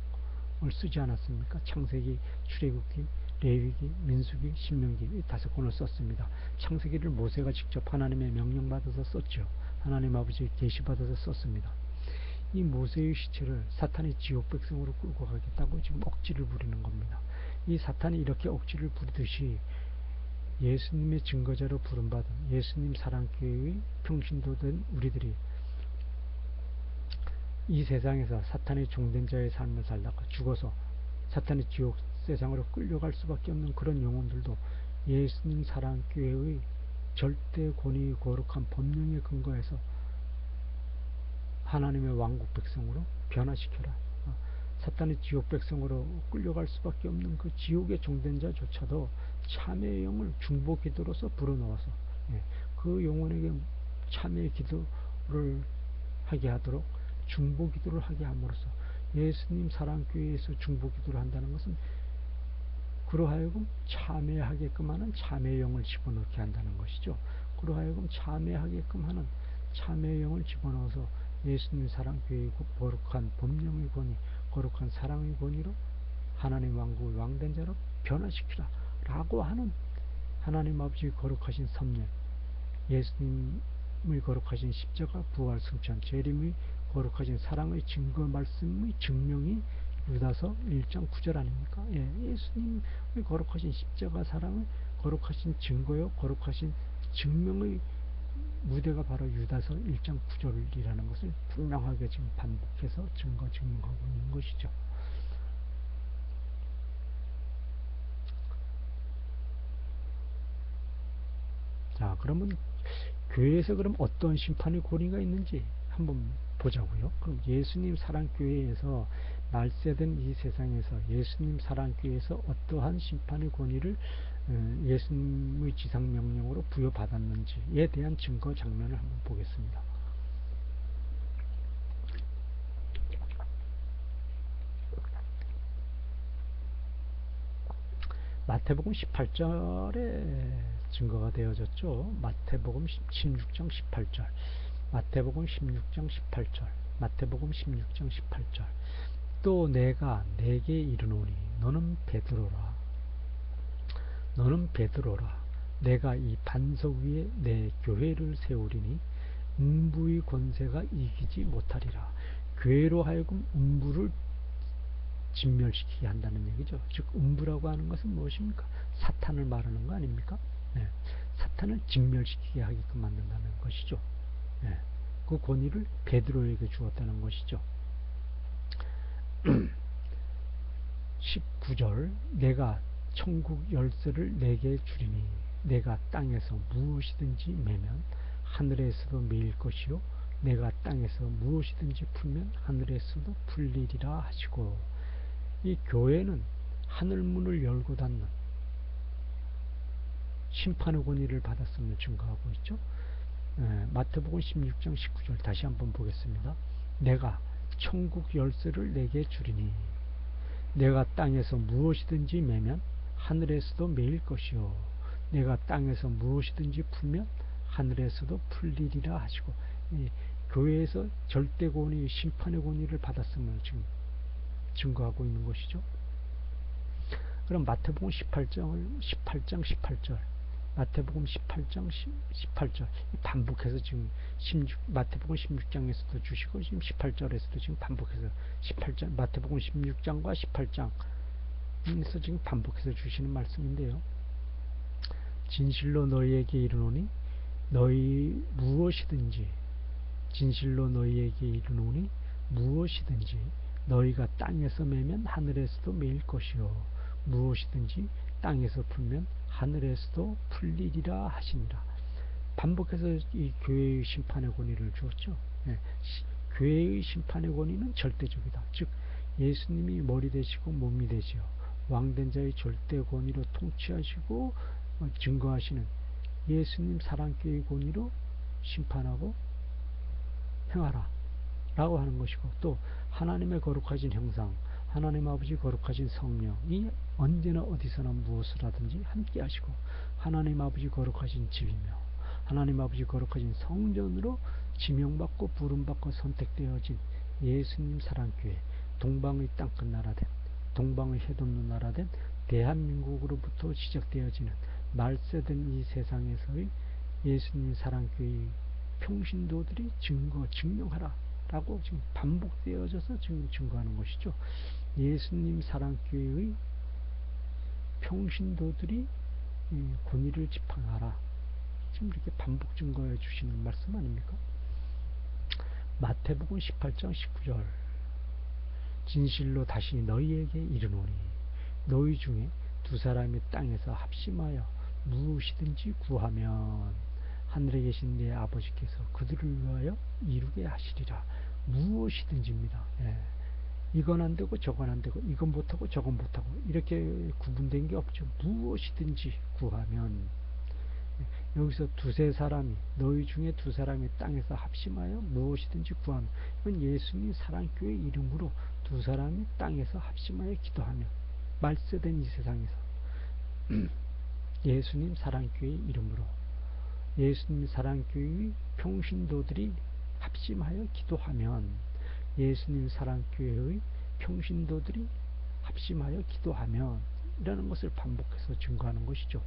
쓰지 않았습니까? 창세기, 출애굽기, 레위기, 민수기, 신명기 이 5권을 썼습니다. 창세기를 모세가 직접 하나님의 명령받아서 썼죠. 하나님 아버지의 계시받아서 썼습니다. 이 모세의 시체를 사탄이 지옥 백성으로 끌고 가겠다고 지금 억지를 부리는 겁니다. 이 사탄이 이렇게 억지를 부리듯이 예수님의 증거자로 부름받은 예수님 사랑교회의 평신도 된 우리들이 이 세상에서 사탄의 종된 자의 삶을 살다가 죽어서 사탄의 지옥 세상으로 끌려갈 수밖에 없는 그런 영혼들도 예수님 사랑교회의 절대 권위 거룩한 법령에 근거해서 하나님의 왕국 백성으로 변화시켜라. 사탄의 지옥 백성으로 끌려갈 수밖에 없는 그 지옥의 종된 자조차도 참회의 영을 중보 기도로서 불어넣어서 그 영혼에게 참회의 기도를 하게 하도록 중보 기도를 하게 함으로써 예수님 사랑교회에서 중보 기도를 한다는 것은 그러하여금 참회하게끔 하는 참회의 영을 집어넣게 한다는 것이죠. 그러하여금 참회하게끔 하는 참회의 영을 집어넣어서 예수님 사랑교회의 거룩한 법령의 권위, 거룩한 사랑의 권위로 하나님 왕국의 왕된 자로 변화시키라 라고 하는 하나님 아버지의 거룩하신 섭령, 예수님의 거룩하신 십자가, 부활, 승천, 재림의 거룩하신 사랑의 증거 말씀의 증명이 유다서 1장 9절 아닙니까? 예수님의 거룩하신 십자가 사랑의 거룩하신 증거요, 거룩하신 증명의 무대가 바로 유다서 1장 9절이라는 것을 분명하게 지금 반복해서 증거하고 있는 것이죠. 자, 그러면 교회에서 그럼 어떤 심판의 권위가 있는지 한번 보자고요. 그럼 예수님 사랑교회에서 말세된 이 세상에서 예수님 사랑교회에서 어떠한 심판의 권위를 예수님의 지상명령으로 부여받았는지에 대한 증거 장면을 한번 보겠습니다. 마태복음 18절에 증거가 되어졌죠. 마태복음 16장 18절, 마태복음 16장 18절, 마태복음 16장 18절. 또 내가 네게 이르노니 너는 베드로라. 너는 베드로라. 내가 이 반석 위에 내 교회를 세우리니 음부의 권세가 이기지 못하리라. 교회로 하여금 음부를 진멸시키게 한다는 얘기죠. 즉 음부라고 하는 것은 무엇입니까? 사탄을 말하는 거 아닙니까? 사탄을 직멸시키게 하게끔 만든다는 것이죠. 그 권위를 베드로에게 주었다는 것이죠. 19절 내가 천국 열쇠를 내게 주리니 내가 땅에서 무엇이든지 매면 하늘에서도 매일 것이요 내가 땅에서 무엇이든지 풀면 하늘에서도 풀리리라 하시고, 이 교회는 하늘문을 열고 닫는 심판의 권위를 받았음을 증거하고 있죠. 마태복음 16장 19절 다시 한번 보겠습니다. 내가 천국 열쇠를 내게 주리니 내가 땅에서 무엇이든지 매면 하늘에서도 매일 것이요 내가 땅에서 무엇이든지 풀면 하늘에서도 풀리리라 하시고, 교회에서 절대 권위, 심판의 권위를 받았음을 지금 증거하고 있는 것이죠. 그럼 마태복음 18장 18절, 마태복음 18장 18절 반복해서 지금 마태복음 16장에서도 주시고 지금 18절에서도 지금 반복해서 18장 마태복음 16장과 18장에서 지금 반복해서 주시는 말씀인데요. 진실로 너희에게 이르노니 너희 무엇이든지 진실로 너희에게 이르노니 무엇이든지 너희가 땅에서 매면 하늘에서도 매일 것이요 무엇이든지 땅에서 풀면 하늘에서도 풀리리라 하시니라. 반복해서 이 교회의 심판의 권위를 주었죠. 교회의 심판의 권위는 절대적이다. 즉 예수님이 머리 되시고 몸이 되시어 왕된 자의 절대 권위로 통치하시고 증거하시는 예수님 사랑교회의 권위로 심판하고 행하라 라고 하는 것이고, 또 하나님의 거룩하신 형상 하나님 아버지 거룩하신 성령이 언제나 어디서나 무엇을 하든지 함께 하시고, 하나님 아버지 거룩하신 집이며 하나님 아버지 거룩하신 성전으로 지명받고 부름받고 선택되어진 예수님 사랑교회, 동방의 땅끝 나라된, 동방의 해돋는 나라된 대한민국으로부터 시작되어지는 말세된 이 세상에서의 예수님 사랑교회의 평신도들이 증명하라 라고 지금 반복되어져서 지금 증거하는 것이죠. 예수님 사랑교회의 평신도들이 권위를 지팡하라, 지금 이렇게 반복 증거해 주시는 말씀 아닙니까? 마태복음 18장 19절, 진실로 다시 너희에게 이르노니 너희 중에 두 사람이 땅에서 합심하여 무엇이든지 구하면 하늘에 계신 내 아버지께서 그들을 위하여 이루게 하시리라. 무엇이든지입니다. 예. 이건 안 되고 저건 안 되고 이건 못하고 저건 못하고 이렇게 구분된 게 없죠. 무엇이든지 구하면, 여기서 두세 사람이, 너희 중에 두 사람이 땅에서 합심하여 무엇이든지 구하면, 이건 예수님 사랑교회 이름으로 두 사람이 땅에서 합심하여 기도하면, 말세된 이 세상에서 예수님 사랑교회 이름으로 예수님 사랑교회의 평신도들이 합심하여 기도하면, 예수님 사랑교회의 평신도들이 합심하여 기도하면 이라는 것을 반복해서 증거하는 것이죠.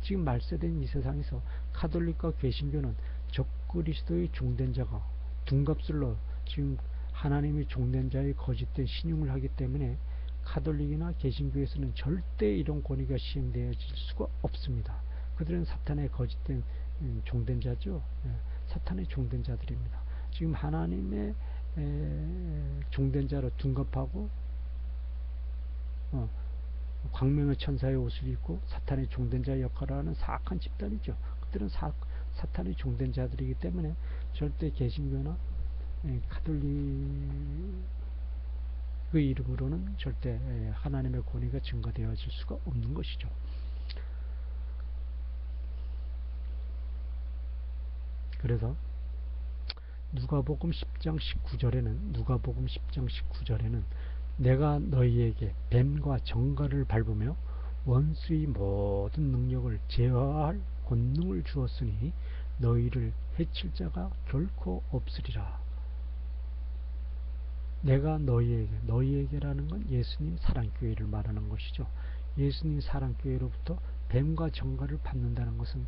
지금 말세된 이 세상에서 카톨릭과 개신교는 적그리스도의 종된 자가 둔값을 넣어 지금 하나님의 종된 자의 거짓된 신용을 하기 때문에 카톨릭이나 개신교에서는 절대 이런 권위가 시행되어질 수가 없습니다. 그들은 사탄의 거짓된 종된 자죠. 사탄의 종된 자들입니다. 지금 하나님의 종된 자로 둔갑하고 광명의 천사의 옷을 입고 사탄의 종된 자의 역할을 하는 사악한 집단이죠. 그들은 사탄의 종된 자들이기 때문에 절대 개신교나 카톨릭의 이름으로는 절대 하나님의 권위가 증거되어질 수가 없는 것이죠. 그래서 누가복음 10장 19절에는 내가 너희에게 뱀과 정갈을 밟으며 원수의 모든 능력을 제어할 권능을 주었으니 너희를 해칠 자가 결코 없으리라. 내가 너희에게라는 건 예수님 사랑교회를 말하는 것이죠. 예수님 사랑교회로부터 뱀과 정갈을 받는다는 것은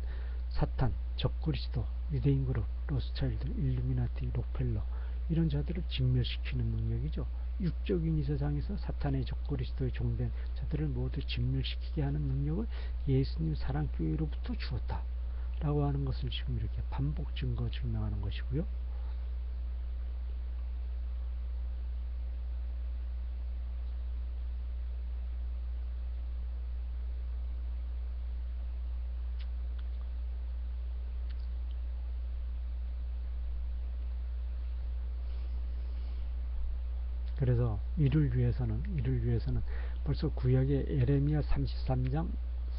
사탄, 적그리스도, 유대인 그룹, 로스차일드, 일루미나티, 록펠러 이런 자들을 진멸시키는 능력이죠. 육적인 이 세상에서 사탄의 적그리스도의 종된 자들을 모두 진멸시키게 하는 능력을 예수님 사랑교회로부터 주었다 라고 하는 것을 지금 이렇게 반복 증명하는 것이고요. 그래서 이를 위해서는 벌써 구약의 에레미야 33장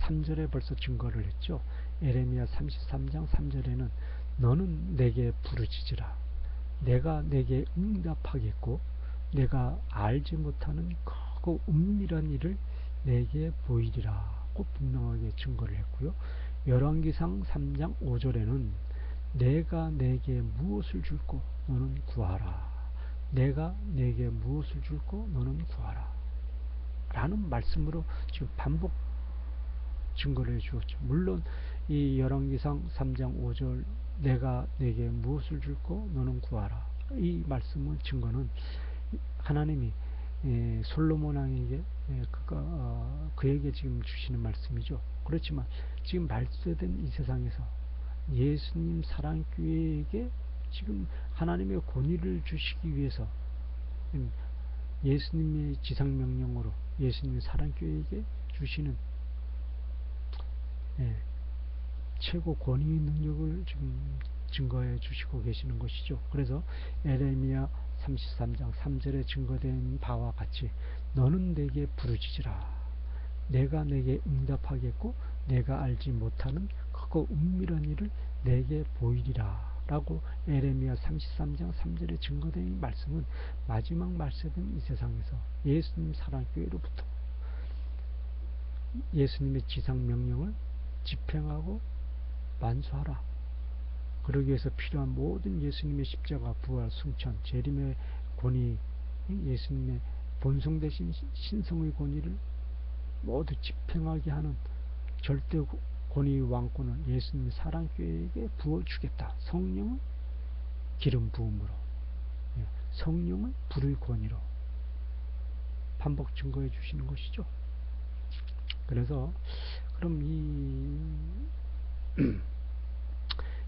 3절에 벌써 증거를 했죠. 에레미야 33장 3절에는 너는 내게 부르짖으라. 내가 내게 응답하겠고 내가 알지 못하는 크고 은밀한 일을 내게 보이리라고 분명하게 증거를 했고요. 열왕기상 3장 5절에는 내가 내게 무엇을 줄고 너는 구하라. 내가 내게 무엇을 줄고 너는 구하라 라는 말씀으로 지금 반복 증거를 해주었죠. 물론 이 열왕기상 3장 5절 내가 내게 무엇을 줄고 너는 구하라, 이 말씀은 증거는 하나님이 솔로몬 왕에게 그에게 지금 주시는 말씀이죠. 그렇지만 지금 말세된 이 세상에서 예수님 사랑교회에게 지금 하나님의 권위를 주시기 위해서 예수님의 지상명령으로 예수님 사랑교회에게 주시는 최고 권위의 능력을 지금 증거해 주시고 계시는 것이죠. 그래서 에레미야 33장 3절에 증거된 바와 같이 너는 내게 부르짖으라. 내가 내게 응답하겠고 내가 알지 못하는 크고 은밀한 일을 내게 보이리라 라고 에레미야 33장 3절에 증거된 이 말씀은 마지막 말세된 이 세상에서 예수님 사랑교회로부터 예수님의 지상명령을 집행하고 만수하라. 그러기 위해서 필요한 모든 예수님의 십자가, 부활, 승천, 재림의 권위, 예수님의 본성 대신 신성의 권위를 모두 집행하게 하는 절대 권위 왕권을 예수님의 사랑교회에게 부어주겠다. 성령의 기름 부음으로, 성령의 불의 권위로 반복 증거해 주시는 것이죠. 그래서 그럼 이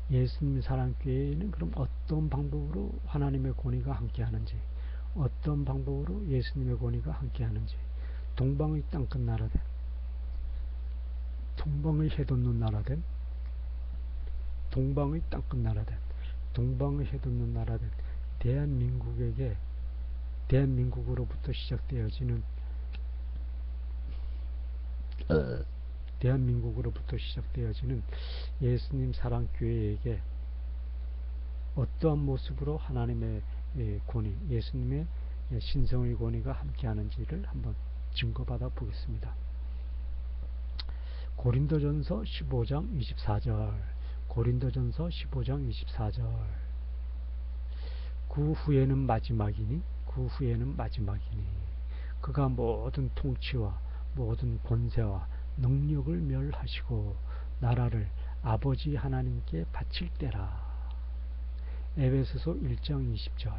예수님 사랑교회는 그럼 어떤 방법으로 하나님의 권위가 함께하는지, 어떤 방법으로 예수님의 권위가 함께하는지, 동방의 땅끝 나라된, 동방의 해 돋는 나라된, 동방의 땅끝 나라된, 동방의 해 돋는 나라된 대한민국에게, 대한민국으로부터 시작되어지는 대한민국으로부터 시작되어지는 예수님 사랑교회에게 어떠한 모습으로 하나님의 권위, 예수님의 신성의 권위가 함께하는지를 한번 증거받아 보겠습니다. 고린도전서 15장 24절, 고린도전서 15장 24절. 그 후에는 마지막이니, 그 후에는 마지막이니, 그가 모든 통치와 모든 권세와 능력을 멸하시고 나라를 아버지 하나님께 바칠 때라. 에베소서 1장 20절.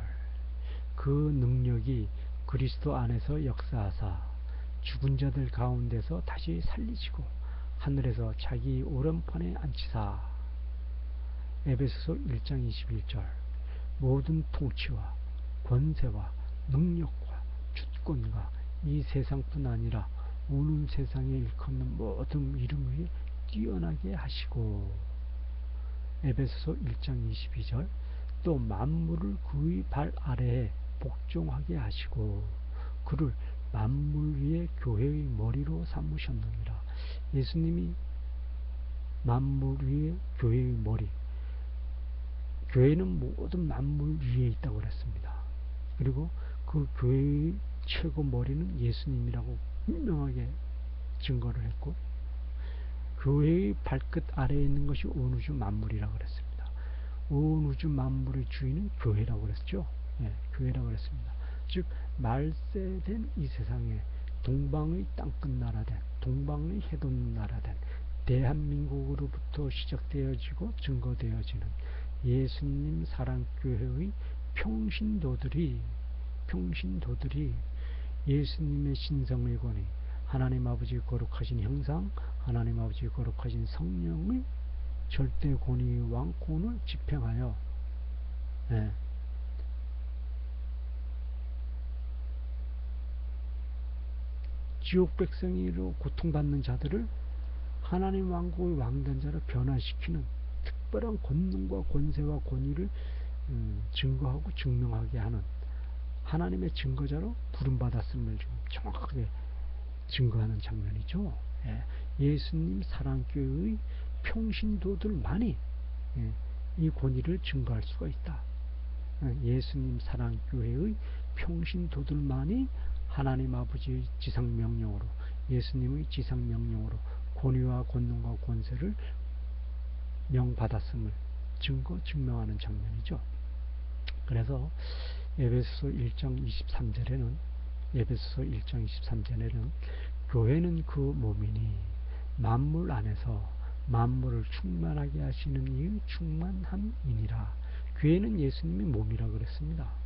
그 능력이 그리스도 안에서 역사하사 죽은 자들 가운데서 다시 살리시고 하늘에서 자기 오른편에 앉히사. 에베소서 1장 21절. 모든 통치와 권세와 능력과 주권과 이 세상뿐 아니라 오는 세상에 일컫는 모든 이름 위에 뛰어나게 하시고. 에베소서 1장 22절. 또 만물을 그의 발 아래에 복종하게 하시고 그를 만물 위에 교회의 머리로 삼으셨느니라. 예수님이 만물 위에 교회의 머리, 교회는 모든 만물 위에 있다고 그랬습니다. 그리고 그 교회의 최고 머리는 예수님이라고 분명하게 증거를 했고, 교회의 발끝 아래에 있는 것이 온 우주 만물이라고 그랬습니다. 온 우주 만물의 주인은 교회라고 그랬죠. 교회라고 그랬습니다. 즉 말세된 이 세상에 동방의 땅끝 나라된, 동방의 해 돋는 나라된 대한민국으로부터 시작되어지고 증거되어지는 예수님 사랑교회의 평신도들이 예수님의 신성의 권위, 하나님 아버지의 거룩하신 형상, 하나님 아버지의 거룩하신 성령의 절대 권위 왕권을 집행하여 지옥 백성으로 고통받는 자들을 하나님 왕국의 왕된 자로 변화시키는 특별한 권능과 권세와 권위를 증거하고 증명하게 하는 하나님의 증거자로 부름받았음을 좀 정확하게 증거하는 장면이죠. 예수님 사랑교회의 평신도들만이 이 권위를 증거할 수가 있다. 예수님 사랑교회의 평신도들만이 하나님 아버지의 지상명령으로, 예수님의 지상명령으로 권위와 권능과 권세를 명받았음을 증명하는 장면이죠. 그래서 에베소서 1장 23절에는 교회는 그 몸이니 만물 안에서 만물을 충만하게 하시는 이의 충만함이니라. 교회는 예수님의 몸이라고 그랬습니다.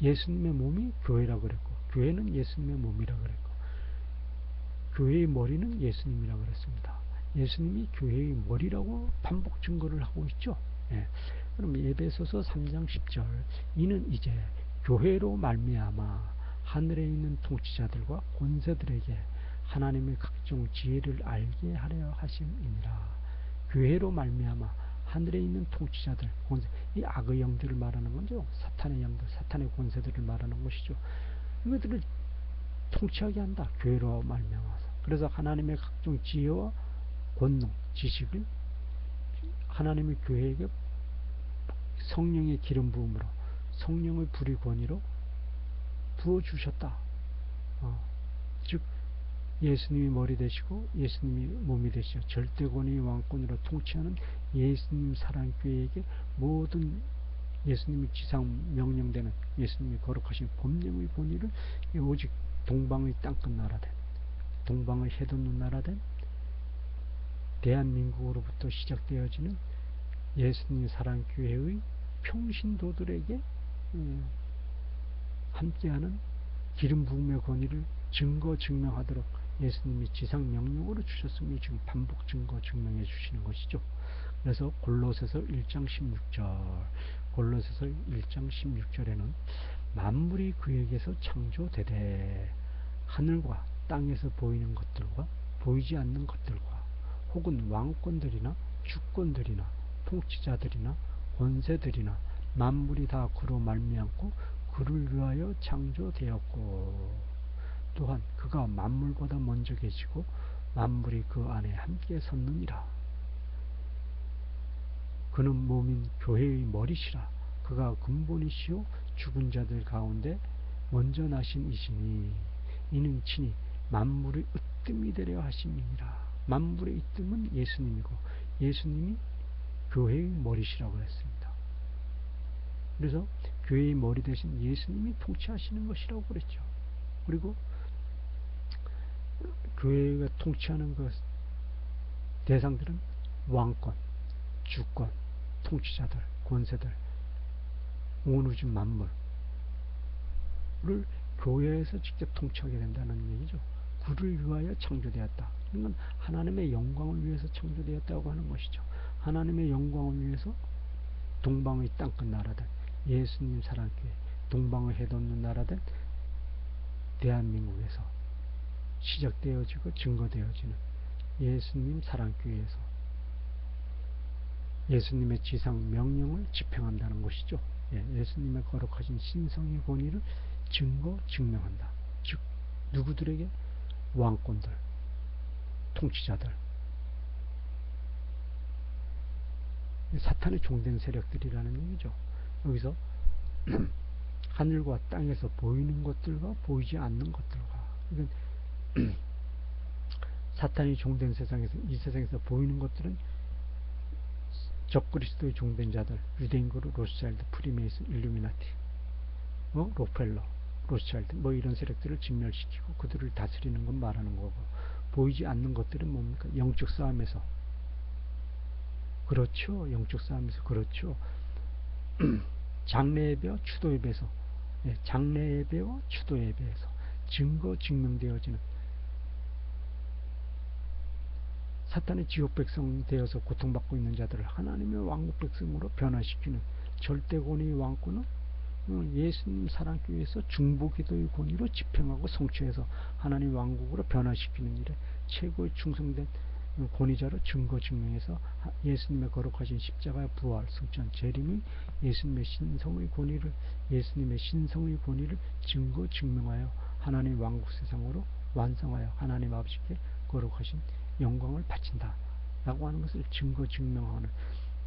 예수님의 몸이 교회라고 그랬고, 교회는 예수님의 몸이라고 그랬고, 교회의 머리는 예수님이라고 그랬습니다. 예수님이 교회의 머리라고 반복 증거를 하고 있죠. 그럼 에베소서 3장 10절. 이는 이제 교회로 말미암아 하늘에 있는 통치자들과 권세들에게 하나님의 각종 지혜를 알게 하려 하심이니라. 교회로 말미암아 하늘에 있는 통치자들, 권세, 이 악의 영들을 말하는 건죠. 사탄의 영들, 사탄의 권세들을 말하는 것이죠. 이것들을 통치하게 한다. 교회로 말미암아서. 그래서 하나님의 각종 지혜와 권능, 지식을 하나님의 교회에게 성령의 기름 부음으로 성령의 불의 권위로 부어주셨다. 즉 예수님이 머리 되시고 예수님이 몸이 되시어 절대 권위 왕권으로 통치하는 예수님 사랑교회에게 모든 예수님이 지상 명령되는 예수님이 거룩하신 법령의 권위를 오직 동방의 땅끝 나라된 동방의 해돋는 나라된 대한민국으로부터 시작되어지는 예수님 사랑교회의 평신도들에게 함께하는 기름 부음의 권위를 증거 증명하도록 예수님이 지상 명령으로 주셨음이 지금 반복 증거 증명해 주시는 것이죠. 그래서 골로새서 1장 16절 골로새서 1장 16절에는 만물이 그에게서 창조되되 하늘과 땅에서 보이는 것들과 보이지 않는 것들과 혹은 왕권들이나 주권들이나 통치자들이나 권세들이나 만물이 다 그로 말미암고 그를 위하여 창조되었고 또한 그가 만물보다 먼저 계시고 만물이 그 안에 함께 섰느니라. 그는 몸인 교회의 머리시라. 그가 근본이시요 죽은 자들 가운데 먼저 나신 이시니 이는 친히 만물의 으뜸이 되려 하심이니라. 만물의 으뜸은 예수님이고 예수님이 교회의 머리시라고 했습니다. 그래서 교회의 머리 대신 예수님이 통치하시는 것이라고 그랬죠. 그리고 교회가 통치하는 것 대상들은 왕권, 주권, 통치자들, 권세들, 온 우주 만물을 교회에서 직접 통치하게 된다는 얘기죠. 그를 위하여 창조되었다. 이건 하나님의 영광을 위해서 창조되었다고 하는 것이죠. 하나님의 영광을 위해서 동방의 땅끝 나라된 예수님 사랑교회, 동방의 해돋는 나라된 대한민국에서 시작되어지고 증거되어지는 예수님 사랑교회에서 예수님의 지상 명령을 집행한다는 것이죠. 예수님의 거룩하신 신성의 권위를 증거 증명한다. 즉 누구들에게? 왕권들, 통치자들, 사탄의 종된 세력들이라는 얘기죠. 여기서 하늘과 땅에서 보이는 것들과 보이지 않는 것들과 이건 사탄이 종된 세상에서 이 세상에서 보이는 것들은 적그리스도의 종된 자들, 유대인그룹, 로스차일드, 프리메이슨, 일루미나티, 로펠러, 로스차일드 이런 세력들을 진멸시키고 그들을 다스리는 건 말하는 거고, 보이지 않는 것들은 뭡니까? 영적 싸움에서 그렇죠. 영적 싸움에서 그렇죠. 장래 예배와 추도 예배에서 장래 예배와 추도 예배에서 증거 증명되어지는 사탄의 지옥 백성 되어서 고통받고 있는 자들을 하나님의 왕국 백성으로 변화시키는 절대 권위의 왕권은 예수님 사랑교회에서 중보기도의 권위로 집행하고 성취해서 하나님 왕국으로 변화시키는 일에 최고의 충성된 권위자로 증거 증명해서 예수님의 거룩하신 십자가의 부활, 승천, 재림의 예수님의 신성의 권위를 예수님의 신성의 권위를 증거 증명하여 하나님 왕국 세상으로 완성하여 하나님 아버지께 거룩하신 영광을 바친다 라고 하는 것을 증거 증명하는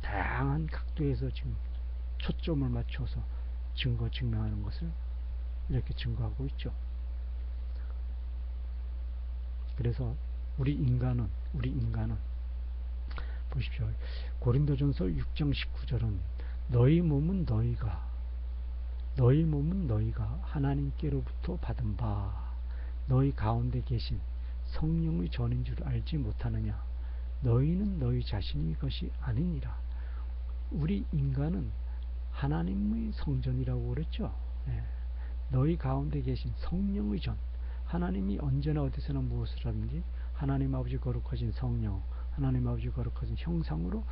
다양한 각도에서 지금 초점을 맞춰서 증거 증명하는 것을 이렇게 증거하고 있죠. 그래서 우리 인간은 보십시오. 고린도전서 6장 19절은 너희 몸은 너희가 하나님께로부터 받은 바 너희 가운데 계신 성령의 전인 줄 알지 못하느냐. 너희는 너희 자신이 것이 아니니라. 우리 인간은 하나님의 성전이라고 그랬죠. 너희 가운데 계신 성령의 전, 하나님이 언제나 어디서나 무엇을 하든지 하나님 아버지 거룩하신 성령, 하나님 아버지 거룩하신 형상으로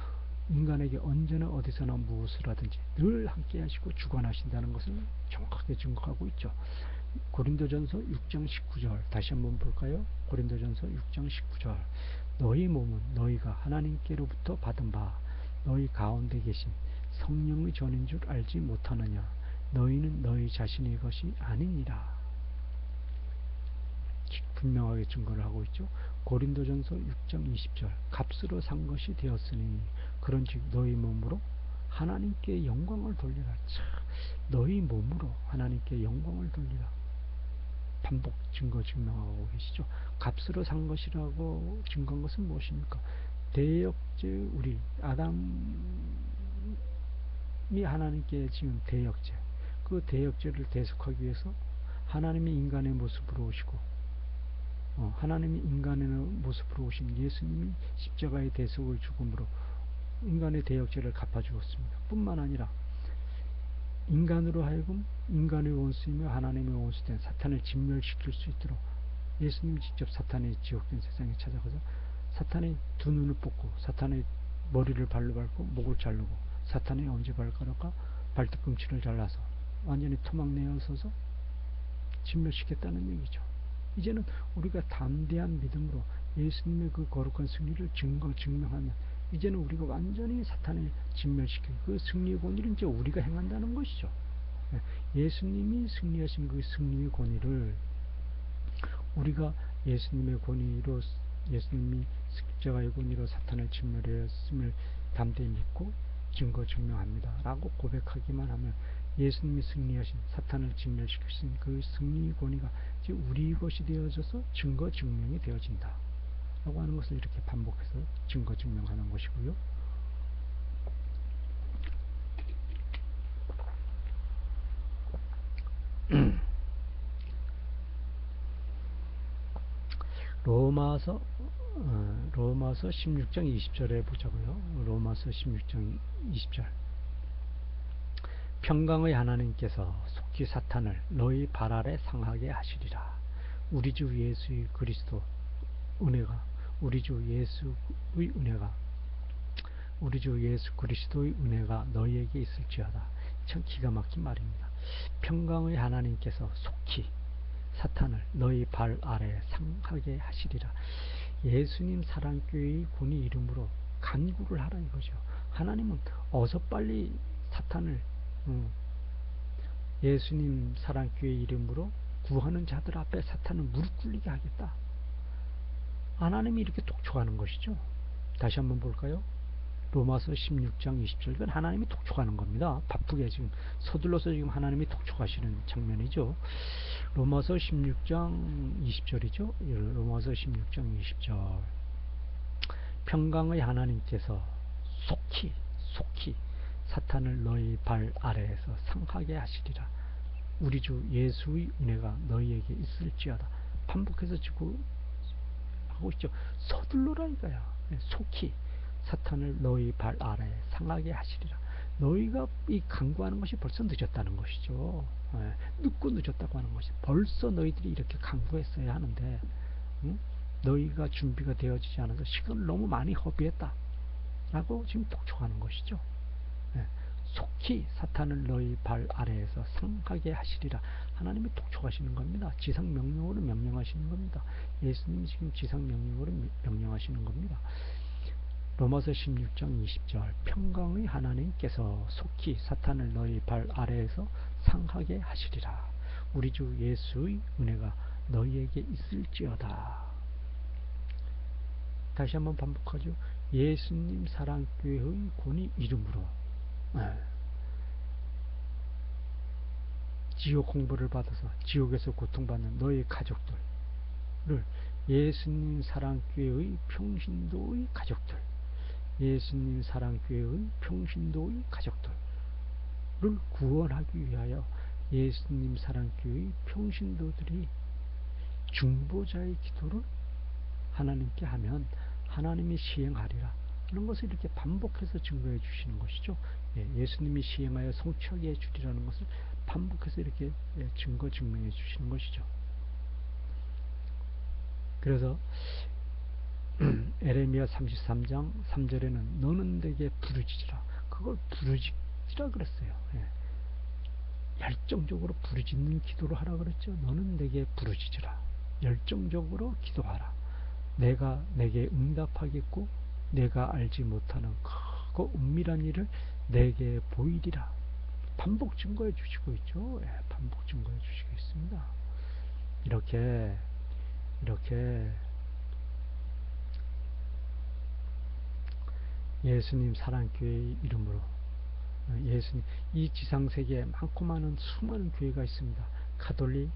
인간에게 언제나 어디서나 무엇을 하든지 늘 함께 하시고 주관하신다는 것을 정확하게 증거하고 있죠. 고린도전서 6장 19절 다시 한번 볼까요? 고린도전서 6장 19절 너희 몸은 너희가 하나님께로부터 받은 바 너희 가운데 계신 성령의 전인 줄 알지 못하느냐. 너희는 너희 자신의 것이 아니니라. 분명하게 증거를 하고 있죠. 고린도전서 6장 20절 값으로 산 것이 되었으니 그런즉 너희 몸으로 하나님께 영광을 돌리라. 참, 너희 몸으로 하나님께 영광을 돌리라. 반복 증거 증명하고 계시죠. 값으로 산 것이라고 증거한 것은 무엇입니까? 대역죄, 우리 아담이 하나님께 지은 대역죄, 그 대역죄를 대속하기 위해서 하나님이 인간의 모습으로 오시고 하나님이 인간의 모습으로 오신 예수님이 십자가의 대속을 죽음으로 인간의 대역죄를 갚아주었습니다. 뿐만 아니라 인간으로 하여금 인간의 원수이며 하나님의 원수된 사탄을 진멸시킬 수 있도록 예수님이 직접 사탄의 지옥된 세상에 찾아가서 사탄의 두 눈을 뽑고 사탄의 머리를 발로 밟고 목을 자르고 사탄의 엄지발가락과 발뒤꿈치를 잘라서 완전히 토막내어서서 진멸시켰다는 얘기죠. 이제는 우리가 담대한 믿음으로 예수님의 그 거룩한 승리를 증명하면 이제는 우리가 완전히 사탄을 진멸시키고 그 승리의 권위를 이제 우리가 행한다는 것이죠. 예수님이 승리하신 그 승리의 권위를 우리가 예수님의 권위로 예수님이 십자가의 권위로 사탄을 진멸했음을 담대히 믿고 증거 증명합니다 라고 고백하기만 하면 예수님이 승리하신 사탄을 진멸시키신 그 승리의 권위가 이제 우리 것이 되어져서 증거 증명이 되어진다 라고 하는 것을 이렇게 반복해서 증거 증명하는 것이고요. 로마서 16장 20절에 보자고요. 로마서 16장 20절. 평강의 하나님께서 속히 사탄을 너희 발 아래 상하게 하시리라. 우리 주 예수의 그리스도 은혜가 우리 주 예수 그리스도의 은혜가 너희에게 있을지어다. 참 기가 막힌 말입니다. 평강의 하나님께서 속히 사탄을 너희 발 아래 상하게 하시리라. 예수님 사랑교회의 군의 이름으로 간구를 하라 이거죠. 하나님은 어서 빨리 사탄을 예수님 사랑교회 이름으로 구하는 자들 앞에 사탄을 무릎 꿇리게 하겠다. 하나님이 이렇게 독촉하는 것이죠. 다시 한번 볼까요? 로마서 16장 20절. 이건 하나님이 독촉하는 겁니다. 바쁘게 지금 서둘러서 지금 하나님이 독촉하시는 장면이죠. 로마서 16장 20절이죠. 로마서 16장 20절. 평강의 하나님께서 속히 사탄을 너희 발 아래에서 상하게 하시리라. 우리 주 예수의 은혜가 너희에게 있을지어다. 반복해서 지금 하고 있죠. 서둘러라 이거야. 속히 사탄을 너희 발 아래에 상하게 하시리라. 너희가 이 간구하는 것이 벌써 늦었다는 것이죠. 늦고 늦었다고 하는 것이 벌써 너희들이 이렇게 간구했어야 하는데 너희가 준비가 되어지지 않아서 시간을 너무 많이 허비했다 라고 지금 독촉하는 것이죠. 속히 사탄을 너희 발 아래에서 상하게 하시리라. 하나님이 독촉하시는 겁니다. 지상명령으로 명령하시는 겁니다. 예수님이 지금 지상명령으로 명령하시는 겁니다. 로마서 16장 20절. 평강의 하나님께서 속히 사탄을 너희 발 아래에서 상하게 하시리라. 우리 주 예수의 은혜가 너희에게 있을지어다. 다시 한번 반복하죠. 예수님 사랑교회의 권위 이름으로 지옥 공부를 받아서 지옥에서 고통받는 너희 가족들을 예수님 사랑교회의 평신도의 가족들, 예수님 사랑교회의 평신도의 가족들을 구원하기 위하여 예수님 사랑교회의 평신도들이 중보자의 기도를 하나님께 하면 하나님이 시행하리라 하는 것을 이렇게 반복해서 증거해 주시는 것이죠. 예수님이 시행하여 성취하게 해주리라는 것을 반복해서 이렇게 증거 증명해 주시는 것이죠. 그래서 에레미야 33장 3절에는 너는 내게 부르짖으라. 그걸 부르짖으라 그랬어요. 열정적으로 부르짖는 기도를 하라 그랬죠. 너는 내게 부르짖으라. 열정적으로 기도하라. 내가 내게 응답하겠고 내가 알지 못하는 크고 은밀한 일을 내게 보이리라. 반복 증거해 주시고 있죠. 반복 증거해 주시고 있습니다. 이렇게 예수님 사랑교회의 이름으로 예수님, 이 지상세계에 많고 많은 수많은 교회가 있습니다. 가톨릭,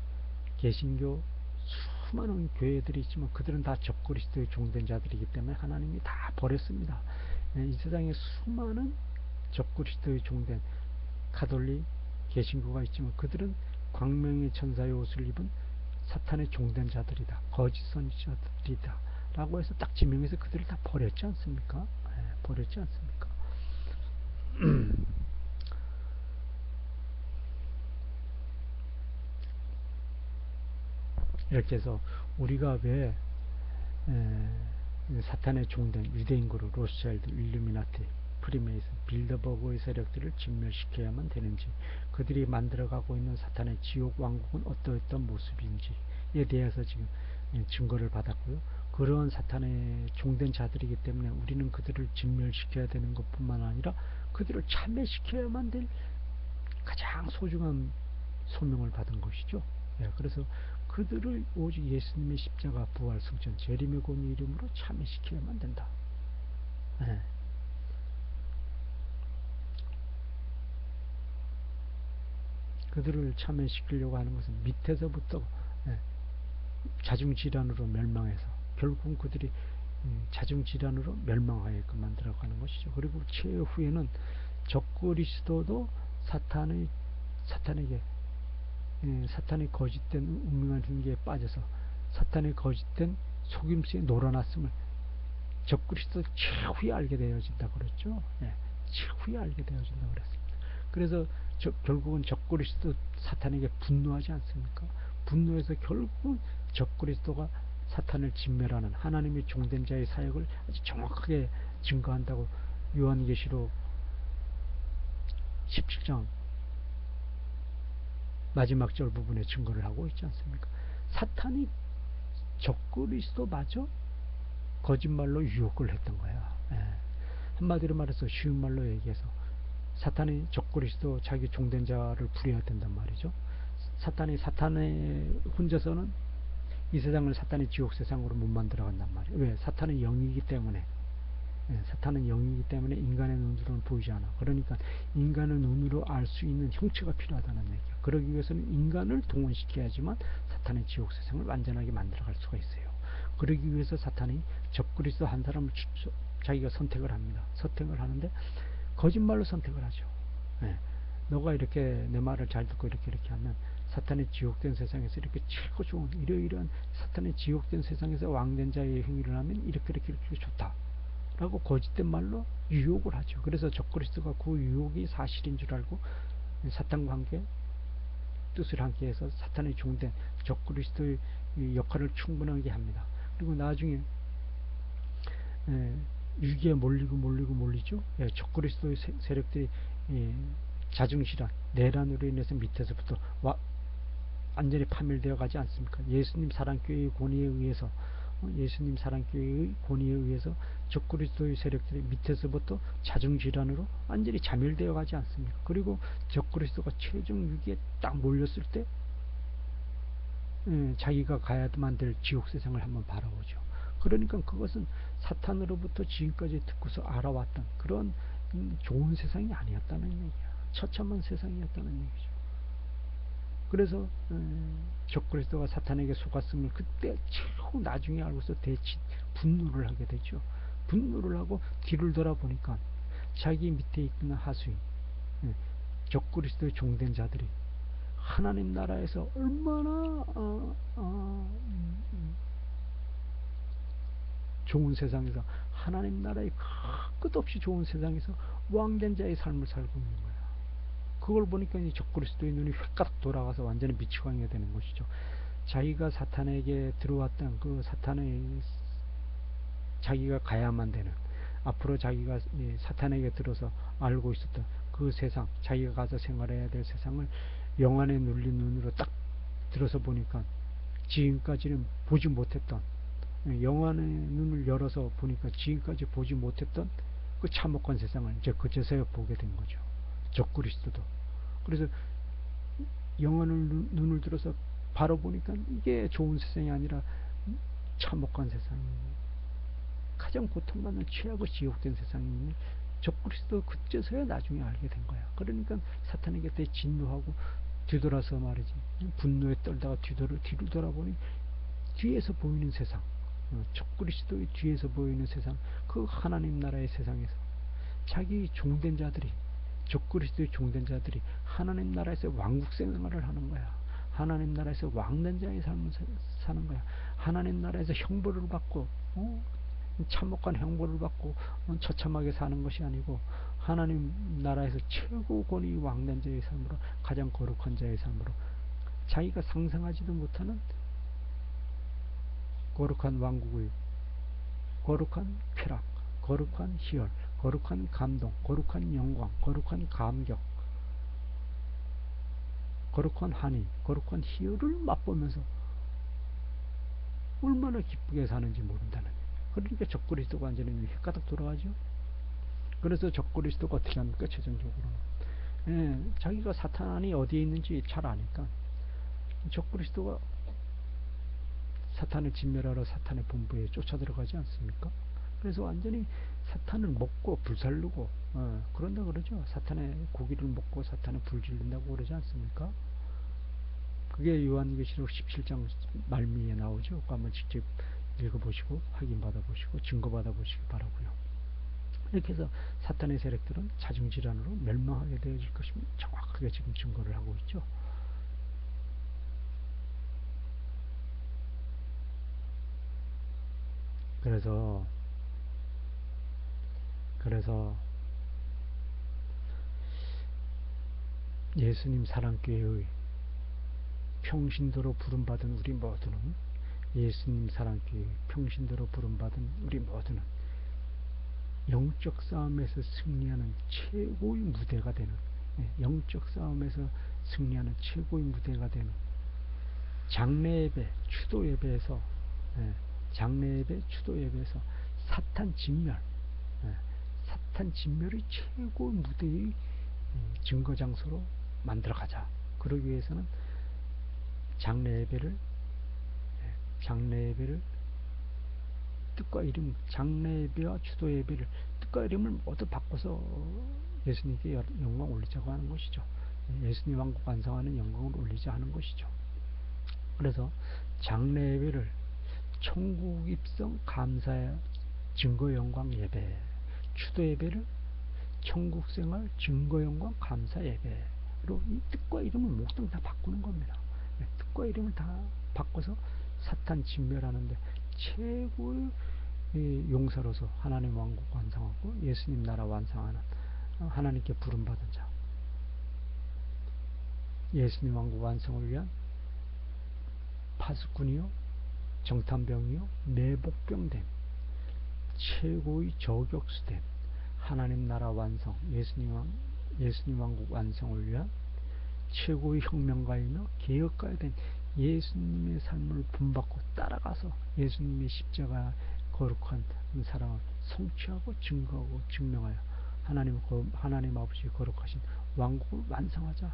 개신교, 수많은 교회들이 있지만 그들은 다 적그리스도의 종된 자들이기 때문에 하나님이 다 버렸습니다. 이 세상에 수많은 적그리스도의 종된 가톨릭, 개신교가 있지만 그들은 광명의 천사의 옷을 입은 사탄의 종된 자들이다, 거짓 선지자들이다 라고 해서 딱 지명해서 그들을 다 버렸지 않습니까? 버렸지 않습니까? 이렇게 해서 우리가 왜 사탄의 종된 유대인 그룹, 로스차일드, 일루미나티, 프리메이슨, 빌더버그의 세력들을 진멸시켜야만 되는지, 그들이 만들어가고 있는 사탄의 지옥 왕국은 어떠했던 모습인지에 대해서 지금 증거를 받았고요. 그러한 사탄의 종된 자들이기 때문에 우리는 그들을 진멸시켜야 되는 것뿐만 아니라 그들을 참배시켜야만 될 가장 소중한 소명을 받은 것이죠. 그래서 그들을 오직 예수님의 십자가, 부활, 승천, 재림의 공의 이름으로 참여시켜야만 된다. 그들을 참여시키려고 하는 것은 밑에서부터 자중질환으로 멸망해서 결국은 그들이 자중질환으로 멸망하게끔 만들어가는 것이죠. 그리고 최후에는 적그리스도도 사탄에게 사탄의 거짓된 운명한 흉기에 빠져서 사탄의 거짓된 속임수에 놀아났음을 적그리스도 최후에 알게 되어진다 그랬죠. 최후에 알게 되어진다 그랬습니다. 그래서 결국은 적그리스도 사탄에게 분노하지 않습니까? 분노해서 결국 적그리스도가 사탄을 진멸하는 하나님의 종된 자의 사역을 아주 정확하게 증거한다고 요한계시록 17장 마지막 절 부분에 증거를 하고 있지 않습니까? 사탄이 적그리스도마저 거짓말로 유혹을 했던 거야. 한마디로 말해서 쉬운 말로 얘기해서 사탄이 적그리스도 자기 종된 자를 부려야 된단 말이죠. 사탄의 혼자서는 이 세상을 사탄의 지옥 세상으로 못 만들어 간단 말이에요. 왜? 사탄은 영이기 때문에. 사탄은 영이기 때문에 인간의 눈으로는 보이지 않아. 그러니까 인간의 눈으로 알 수 있는 형체가 필요하다는 얘기야. 그러기 위해서는 인간을 동원시켜야지만 사탄의 지옥 세상을 완전하게 만들어갈 수가 있어요. 그러기 위해서 사탄이 적그리스도 한 사람을 자기가 선택을 합니다. 선택을 하는데 거짓말로 선택을 하죠. 너가 이렇게 내 말을 잘 듣고 이렇게 하면 사탄의 지옥된 세상에서 이렇게 최고 좋은 이러이러한 사탄의 지옥된 세상에서 왕된 자의 행위를 하면 이렇게 좋다 라고 거짓된 말로 유혹을 하죠. 그래서 적그리스도가 그 유혹이 사실인 줄 알고 사탄과 함께 뜻을 함께 해서 사탄의 종된 적그리스도의 역할을 충분하게 합니다. 그리고 나중에 위기에 몰리죠. 적그리스도의 세력들이 자중질환, 내란으로 인해서 밑에서부터 완전히 파멸되어 가지 않습니까? 예수님 사랑교회의 권위에 의해서 적그리스도의 세력들이 밑에서부터 자중질환으로 완전히 자멸되어 가지 않습니까? 그리고 적그리스도가 최종 위기에 딱 몰렸을 때 자기가 가야만 될 지옥 세상을 한번 바라보죠. 그러니까 그것은 사탄으로부터 지금까지 듣고서 알아왔던 그런 좋은 세상이 아니었다는 얘기야. 처참한 세상이었다는 얘기죠. 그래서 적그리스도가 사탄에게 속았음을 그때 최고 나중에 알고서 분노를 하게 되죠. 분노를 하고 뒤를 돌아보니까 자기 밑에 있는 하수인 적그리스도의 종된 자들이 하나님 나라에서 얼마나 좋은 세상에서 하나님 나라의 끝없이 좋은 세상에서 왕된 자의 삶을 살고 있는 거야. 그걸 보니까 이 적그리스도의 눈이 획가닥 돌아가서 완전히 미치광이가 되는 것이죠. 자기가 사탄에게 들어왔던 그 사탄의 자기가 가야만 되는 앞으로 자기가 사탄에게 들어서 알고 있었던 그 세상, 자기가 가서 생활해야 될 세상을 영안에 눌린 눈으로 딱 들어서 보니까 지금까지는 보지 못했던 영안의 눈을 열어서 보니까 지금까지 보지 못했던 그 참혹한 세상을 이제 그제서야 보게 된 거죠. 적그리스도도. 그래서 영안을 눈을 들어서 바로 보니까 이게 좋은 세상이 아니라 참혹한 세상이에요. 가장 고통받는 최악의 지옥된 세상임을 적그리스도 그제서야 나중에 알게 된 거야. 그러니까 사탄에게 대 진노하고 뒤돌아서 말이지. 분노에 떨다가 뒤로 돌아보니 뒤에서 보이는 세상, 적그리스도의 뒤에서 보이는 세상, 그 하나님 나라의 세상에서 자기 종된 자들이, 적그리스도의 종된 자들이 하나님 나라에서 왕국 생활을 하는 거야. 하나님 나라에서 왕된 자의 삶을 사는 거야. 하나님 나라에서 형벌을 받고 참혹한 형벌을 받고 처참하게 사는 것이 아니고 하나님 나라에서 최고 권위 왕된 자의 삶으로, 가장 거룩한 자의 삶으로, 자기가 상상하지도 못하는 거룩한 왕국의 거룩한 쾌락, 거룩한 희열, 거룩한 감동, 거룩한 영광, 거룩한 감격, 거룩한 한이, 거룩한 희열을 맛보면서 얼마나 기쁘게 사는지 모른다는. 그러니까 적그리스도가 완전히 헷가닥 돌아가죠. 그래서 적그리스도가 어떻게 합니까? 최종적으로는 자기가 사탄이 어디에 있는지 잘 아니까 적그리스도가 사탄을 진멸하러 사탄의 본부에 쫓아 들어가지 않습니까? 그래서 완전히 사탄을 먹고 불살르고 그런다 그러죠. 사탄의 고기를 먹고 사탄을 불질른다고 그러지 않습니까? 그게 요한계시록 17장 말미에 나오죠. 그거 한번 직접 읽어보시고 확인받아 보시고 증거받아 보시기 바라고요. 이렇게 해서 사탄의 세력들은 자중질환으로 멸망하게 되어질 것입니다. 정확하게 지금 증거를 하고 있죠. 그래서 예수님 사랑교회의 평신도로 부름받은 우리 모두는, 예수님 사랑교회 평신도로 부름받은 우리 모두는 영적 싸움에서 승리하는 최고의 무대가 되는, 영적 싸움에서 승리하는 최고의 무대가 되는 장례예배, 추도예배에서, 장례예배, 추도예배에서 사탄 진멸, 사탄 진멸의 최고의 무대의 증거장소로 만들어가자. 그러기 위해서는 장례예배를 뜻과 이름, 장례예배와 추도예배를 뜻과 이름을 모두 바꿔서 예수님께 영광 올리자고 하는 것이죠. 예수님 왕국 완성하는 영광을 올리자 하는 것이죠. 그래서 장례예배를 천국 입성 감사의 증거 영광 예배, 추도예배를 천국생활 증거 영광 감사 예배로 이 뜻과 이름을 모두 다 바꾸는 겁니다. 뜻과 이름을 다 바꿔서 사탄 진멸하는데 최고의 용사로서 하나님 왕국 완성하고 예수님 나라 완성하는 하나님께 부름받은 자, 예수님 왕국 완성을 위한 파수꾼이요, 정탐병이요, 내복병된 최고의 저격수된 하나님 나라 완성, 예수님 왕국 완성을 위한 최고의 혁명가이며 개혁가가 된 예수님의 삶을 본받고 따라가서 예수님의 십자가 거룩한 사랑을 성취하고 증거하고 증명하여 하나님 아버지의 거룩하신 왕국을 완성하자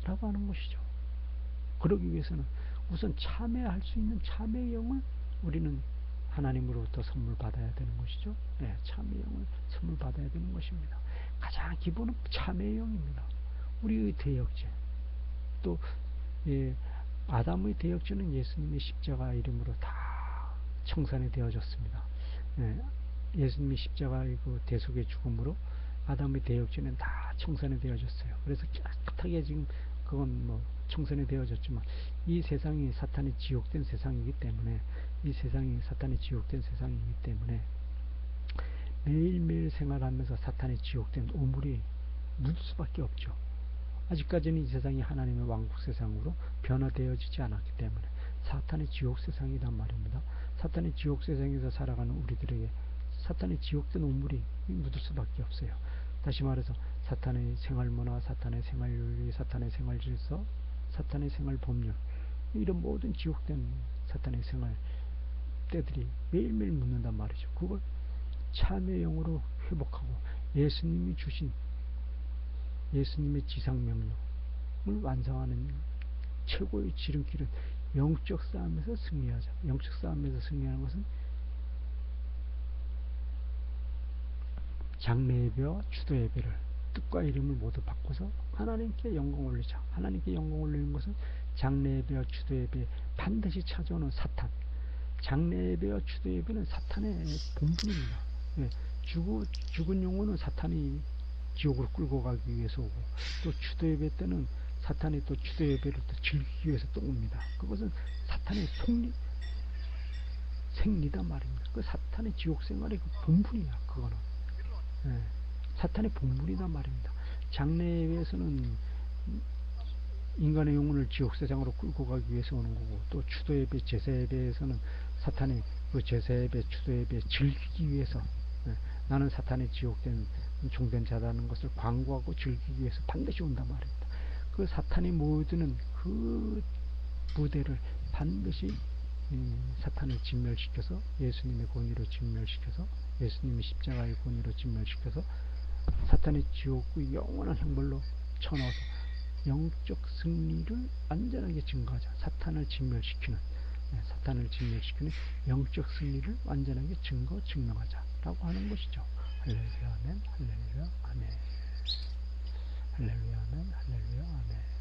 라고 하는 것이죠. 그러기 위해서는 우선 참회할 수 있는 참회의 영을 우리는 하나님으로부터 선물 받아야 되는 것이죠. 참회의 영을 선물 받아야 되는 것입니다. 가장 기본은 참회의 영입니다. 우리의 대역죄, 또 아담의 대역죄는 예수님의 십자가 이름으로 다 청산이 되어졌습니다. 예수님의 십자가의 그 대속의 죽음으로 아담의 대역죄는 다 청산이 되어졌어요. 그래서 깨끗하게 지금 그건 뭐 청산이 되어졌지만 이 세상이 사탄이 지옥된 세상이기 때문에, 이 세상이 사탄이 지옥된 세상이기 때문에 매일매일 생활하면서 사탄이 지옥된 오물이 묻을 수밖에 없죠. 아직까지는 이 세상이 하나님의 왕국 세상으로 변화되어지지 않았기 때문에 사탄의 지옥 세상이란 말입니다. 사탄의 지옥 세상에서 살아가는 우리들에게 사탄의 지옥된 오물이 묻을 수밖에 없어요. 다시 말해서 사탄의 생활문화, 사탄의 생활윤리, 사탄의 생활질서, 사탄의 생활법률, 이런 모든 지옥된 사탄의 생활 때들이 매일매일 묻는단 말이죠. 그걸 참의 영으로 회복하고 예수님이 주신 예수님의 지상명령을 완성하는 최고의 지름길은 영적 싸움에서 승리하자. 영적 싸움에서 승리하는 것은 장래 예배와 추도 예배를 뜻과 이름을 모두 바꿔서 하나님께 영광 올리자. 하나님께 영광 올리는 것은 장래 예배와 추도 예배 반드시 찾아오는 사탄. 장래 예배와 추도 예배는 사탄의 본분입니다. 예, 죽은 영혼은 사탄이 지옥으로 끌고 가기 위해서 오고, 또 추도 예배 때는 사탄이 또 추도 예배를 또 즐기기 위해서 또 옵니다. 그것은 사탄의 생리다 말입니다. 그 사탄의 지옥 생활의 그 본분이야, 그거는. 예, 사탄의 본분이다 말입니다. 장래 예배에서는 인간의 영혼을 지옥사장으로 끌고 가기 위해서 오는 거고, 또 추도 예배, 제사 예배에서는 사탄의 그 제사 예배, 추도 예배 즐기기 위해서, 예, 나는 사탄의 지옥된 종된 자라는 것을 광고하고 즐기기 위해서 반드시 온단 말입니다. 그 사탄이 모여드는 그 무대를 반드시 사탄을 진멸시켜서 예수님의 권위로 진멸시켜서, 예수님의 십자가의 권위로 진멸시켜서 사탄의 지옥의 영원한 형벌로 쳐넣어서 영적 승리를 완전하게 증거하자. 사탄을 진멸시키는 영적 승리를 완전하게 증명하자 라고 하는 것이죠. 할렐루야 아멘. 할렐루야 아멘. 할렐루야 아멘. 할렐루야 아멘.